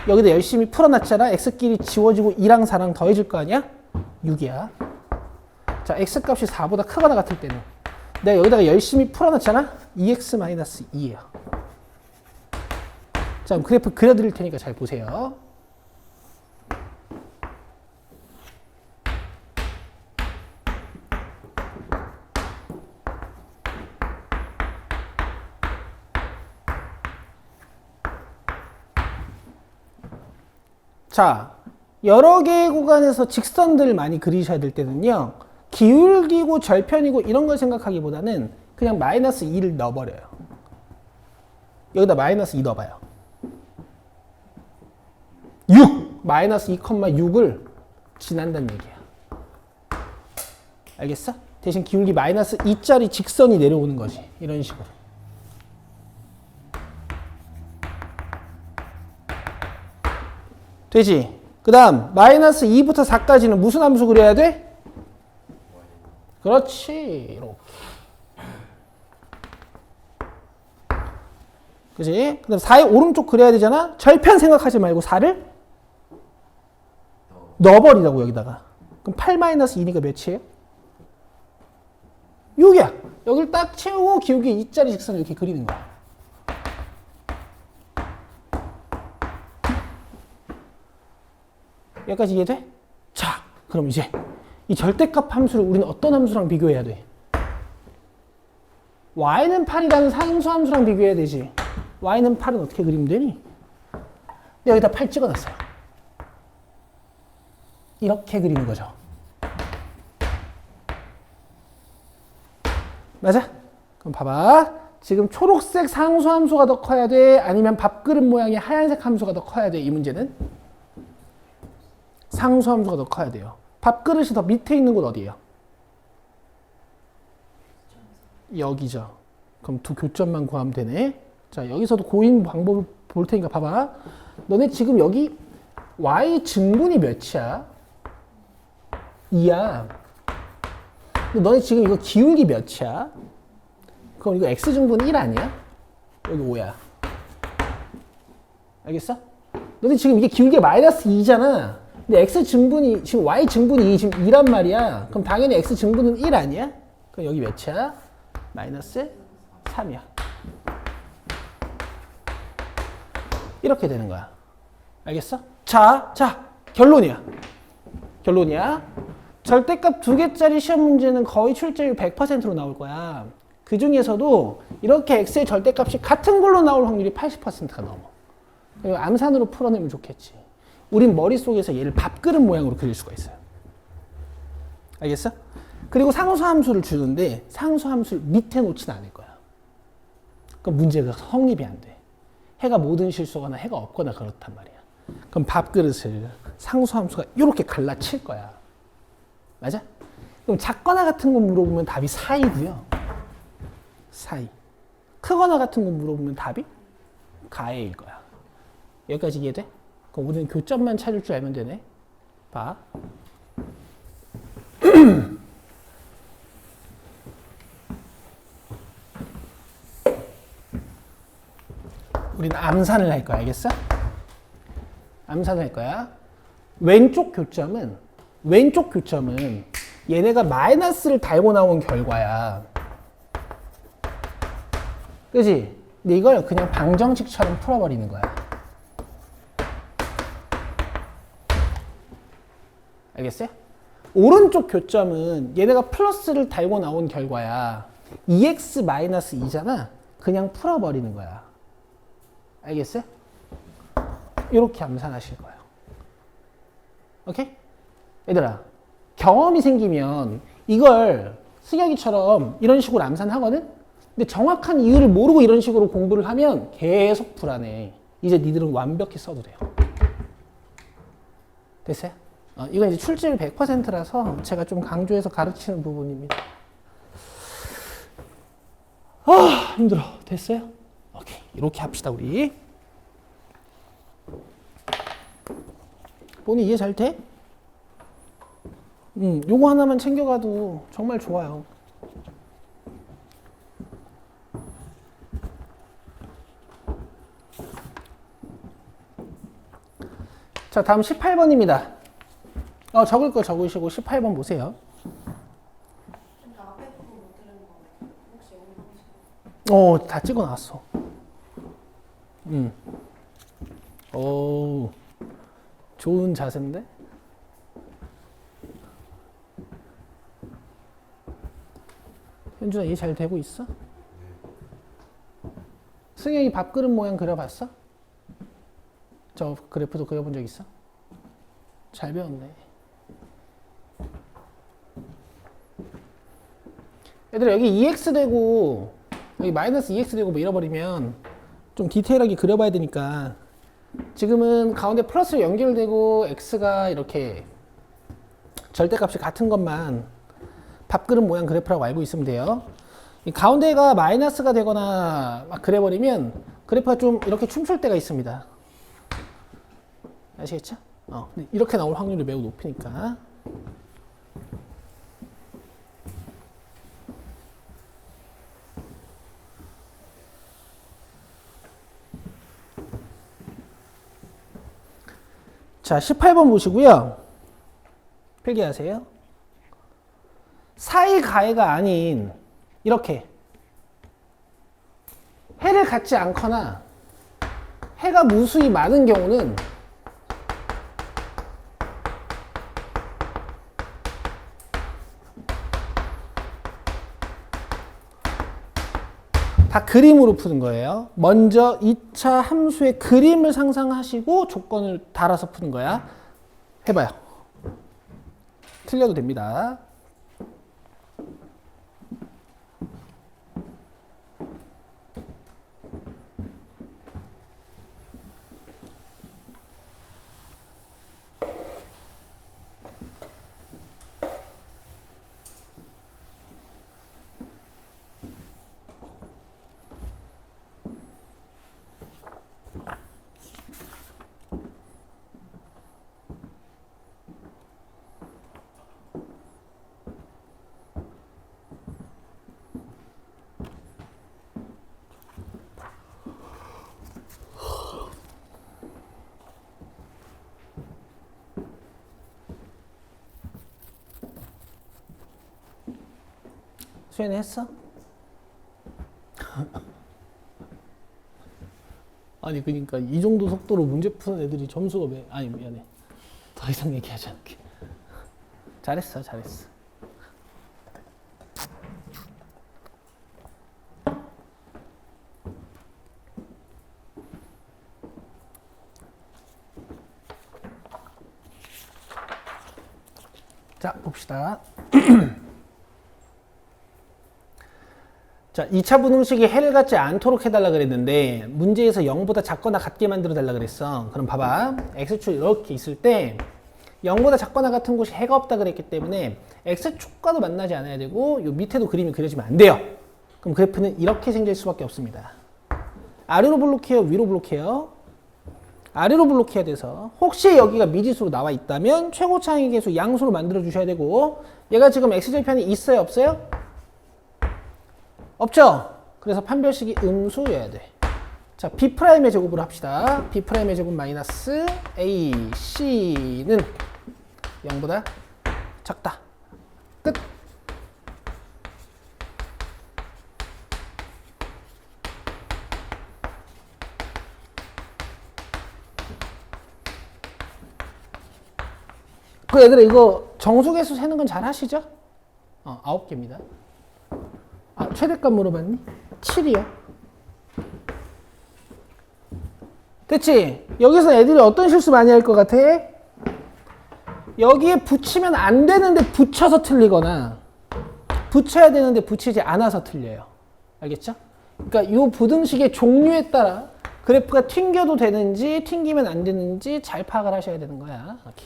여기다 열심히 풀어놨잖아. x끼리 지워지고 2랑 4랑 더해질 거 아니야? 6이야. 자, x값이 4보다 크거나 같을 때는 내가 여기다가 열심히 풀어놨잖아. 2x 마이너스 2예요. 자, 그럼 그래프 그려드릴 테니까 잘 보세요. 자, 여러 개의 구간에서 직선들을 많이 그리셔야 될 때는요. 기울기고 절편이고 이런 걸 생각하기보다는 그냥 마이너스 2를 넣어버려요. 여기다 마이너스 2 넣어봐요. 6! 마이너스 2,6을 지난다는 얘기야. 알겠어? 대신 기울기 마이너스 2짜리 직선이 내려오는 거지. 이런 식으로. 되지? 그 다음 마이너스 2부터 4까지는 무슨 함수 그려야 돼? 그렇지. 이렇게. 그지? 그 다음 4의 오른쪽 그려야 되잖아? 절편 생각하지 말고 4를 넣어버리라고 여기다가. 그럼 8-2니까 몇이에요? 6이야. 여기를 딱 채우고 기울기 2짜리 직선을 이렇게 그리는 거야. 여기까지 이해돼? 자, 그럼 이제 이 절대값 함수를 우리는 어떤 함수랑 비교해야 돼? y는 8이라는 상수 함수랑 비교해야 되지. y는 8은 어떻게 그리면 되니? 여기다 8 찍어놨어요. 이렇게 그리는 거죠. 맞아? 그럼 봐봐. 지금 초록색 상수 함수가 더 커야 돼? 아니면 밥그릇 모양의 하얀색 함수가 더 커야 돼? 이 문제는? 상수 함수가 더 커야 돼요. 밥그릇이 더 밑에 있는 곳 어디예요? 여기죠. 그럼 두 교점만 구하면 되네. 자, 여기서도 고인 방법을 볼 테니까 봐봐. 너네 지금 여기 y 증분이 몇이야? 2야. 근데 너네 지금 이거 기울기 몇이야? 그럼 이거 x 증분 1 아니야? 여기 5야. 알겠어? 너네 지금 이게 기울기가 마이너스 2잖아. 근데 x 증분이 지금 y 증분이 지금 2란 말이야. 그럼 당연히 x 증분은 1 아니야? 그럼 여기 몇이야? 마이너스 3이야. 이렇게 되는 거야. 알겠어? 자, 결론이야. 절대값 2개짜리 시험 문제는 거의 출제율 100%로 나올 거야. 그 중에서도 이렇게 x의 절대값이 같은 걸로 나올 확률이 80%가 넘어. 암산으로 풀어내면 좋겠지. 우린 머릿속에서 얘를 밥그릇 모양으로 그릴 수가 있어요. 알겠어? 그리고 상수함수를 주는데 상수함수를 밑에 놓지는 않을 거야. 그럼 문제가 성립이 안 돼. 해가 모든 실수거나 해가 없거나 그렇단 말이야. 그럼 밥그릇을 상수함수가 이렇게 갈라칠 거야. 맞아? 그럼 작거나 같은 거 물어보면 답이 4이고요. 4이. 크거나 같은 거 물어보면 답이 가해일 거야. 여기까지 이해돼? 그럼 우리는 교점만 찾을 줄 알면 되네. 봐. 우리는 암산을 할 거야. 알겠어? 암산을 할 거야. 왼쪽 교점은 얘네가 마이너스를 달고 나온 결과야. 그지? 근데 이걸 그냥 방정식처럼 풀어버리는 거야. 알겠어요? 오른쪽 교점은 얘네가 플러스를 달고 나온 결과야. 2x-2잖아. 그냥 풀어버리는 거야. 알겠어요? 이렇게 암산하실 거예요. 오케이? 얘들아, 경험이 생기면 이걸 승혁이처럼 이런 식으로 암산하거든? 근데 정확한 이유를 모르고 이런 식으로 공부를 하면 계속 불안해. 이제 니들은 완벽히 써도 돼요. 됐어요? 이건 이제 출제율 100%라서 제가 좀 강조해서 가르치는 부분입니다. 힘들어. 됐어요? 오케이. 이렇게 합시다, 우리. 본인 이해 잘 돼? 요거 하나만 챙겨가도 정말 좋아요. 자, 다음 18번입니다. 적을 거 적으시고 18번 보세요. 근데 앞에 부분 못 들은 거 혹시 영상 다 찍어 놨어. 오, 좋은 자세인데? 현준아, 이해 잘 되고 있어? 승현이 밥그릇 모양 그려봤어? 저 그래프도 그려본 적 있어? 잘 배웠네. 얘들아, 여기 2x 되고 여기 마이너스 2x 되고 뭐 잃어버리면 좀 디테일하게 그려봐야 되니까 지금은 가운데 플러스로 연결되고 x가 이렇게 절대값이 같은 것만 밥그릇 모양 그래프라고 알고 있으면 돼요. 이 가운데가 마이너스가 되거나 막 그래버리면 그래프가 좀 이렇게 춤출 때가 있습니다. 아시겠죠? 근데 이렇게 나올 확률이 매우 높으니까. 자, 18번 보시고요. 필기하세요. 사이 가해가 아닌 이렇게 해를 갖지 않거나 해가 무수히 많은 경우는 다 그림으로 푸는 거예요. 먼저 2차 함수의 그림을 상상하시고 조건을 달아서 푸는 거야. 해봐요. 틀려도 됩니다. 수연이 했어? 아니 그러니까 이 정도 속도로 문제 푸는 애들이 점수가 아니 미안해. 더 이상 얘기하지 않을게. 잘했어. 자, 봅시다. 자, 2차 분홍식이 해를 갖지 않도록 해달라 그랬는데 문제에서 0보다 작거나 같게 만들어 달라 그랬어. 그럼 봐봐. x축 이렇게 있을 때 0보다 작거나 같은 곳이 해가 없다 그랬기 때문에 x축과도 만나지 않아야 되고 요 밑에도 그림이 그려지면 안 돼요. 그럼 그래프는 이렇게 생길 수밖에 없습니다. 아래로 블록해요? 위로 블록해요? 아래로 블록해야 돼서 혹시 여기가 미지수로 나와 있다면 최고차항의 계수 양수로 만들어 주셔야 되고 얘가 지금 x절편이 있어요? 없어요? 없죠? 그래서 판별식이 음수여야 돼. 자, B'의 제곱으로 합시다. B'의 제곱 마이너스 A, C는 0보다 작다. 끝. 그 얘들아 이거 정수계수 세는 건 잘 하시죠? 9개입니다. 아, 최대값 물어봤니? 7이요. 됐지? 여기서 애들이 어떤 실수 많이 할 것 같아? 여기에 붙이면 안 되는데 붙여서 틀리거나 붙여야 되는데 붙이지 않아서 틀려요. 알겠죠? 그러니까 이 부등식의 종류에 따라 그래프가 튕겨도 되는지 튕기면 안 되는지 잘 파악을 하셔야 되는 거야. 이렇게.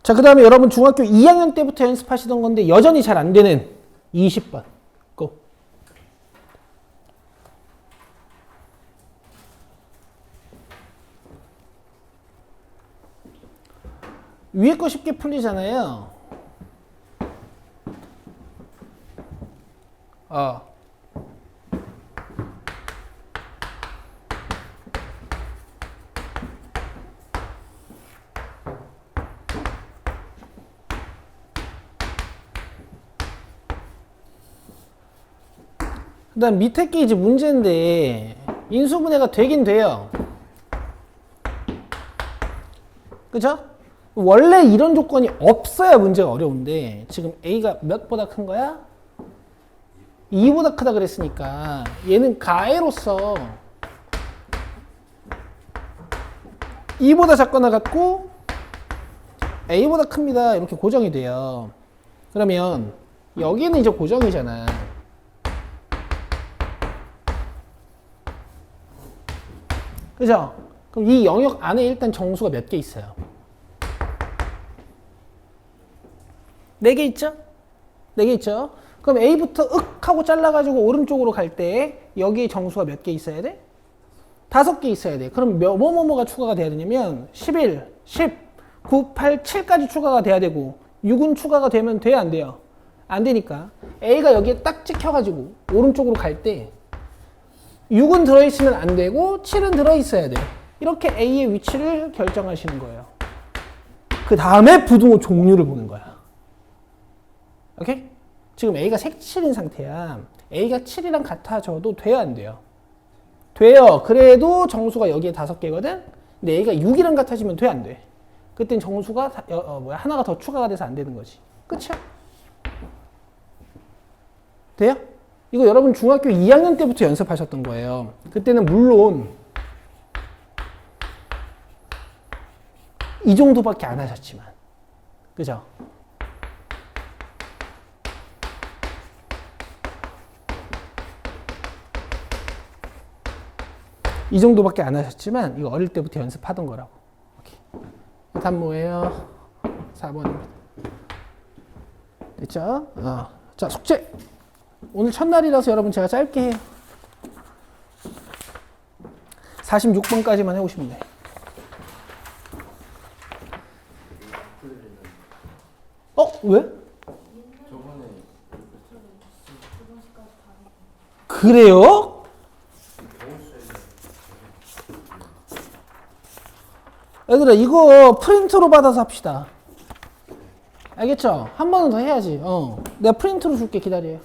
자, 그 다음에 여러분 중학교 2학년 때부터 연습하시던 건데 여전히 잘 안 되는 20번. 고. 위에 거 쉽게 풀리잖아요. 그 다음 밑에 게 이제 문제인데 인수분해가 되긴 돼요. 그죠? 원래 이런 조건이 없어야 문제가 어려운데 지금 A가 몇보다 큰 거야? 2보다 크다 그랬으니까 얘는 가해로서 2보다 작거나 같고 A보다 큽니다. 이렇게 고정이 돼요. 그러면 여기는 이제 고정이잖아. 그죠? 그럼 이 영역 안에 일단 정수가 몇 개 있어요? 4개 있죠? 4개 있죠? 그럼 A부터 윽 하고 잘라가지고 오른쪽으로 갈 때 여기에 정수가 몇 개 있어야 돼? 5개 있어야 돼. 그럼 뭐뭐가 추가가 돼야 되냐면 11, 10, 9, 8, 7까지 추가가 돼야 되고 6은 추가가 되면 돼야 안 돼요? 안 되니까 A가 여기에 딱 찍혀가지고 오른쪽으로 갈 때 6은 들어있으면 안 되고 7은 들어있어야 돼. 이렇게 A의 위치를 결정하시는 거예요. 그 다음에 부등호 종류를 보는 거야. 오케이? 지금 A가 색칠인 상태야. A가 7이랑 같아져도 돼요, 안 돼요? 돼요. 그래도 정수가 여기에 5개거든? 근데 A가 6이랑 같아지면 돼, 안 돼? 그땐 정수가 하나가 더 추가가 돼서 안 되는 거지. 끝이야? 돼요? 이거 여러분 중학교 2학년 때부터 연습하셨던 거예요. 그때는 물론 이 정도밖에 안 하셨지만. 그죠? 이 정도밖에 안 하셨지만 이거 어릴 때부터 연습하던 거라고. 오케이. 답 뭐예요? 4번입니다. 됐죠? 자, 숙제. 오늘 첫날이라서 여러분 제가 짧게 해요. 46번까지만 해오시면 돼요. 왜? 그래요? 얘들아 이거 프린트로 받아서 합시다. 알겠죠? 한 번은 더 해야지. 내가 프린트로 줄게. 기다려요.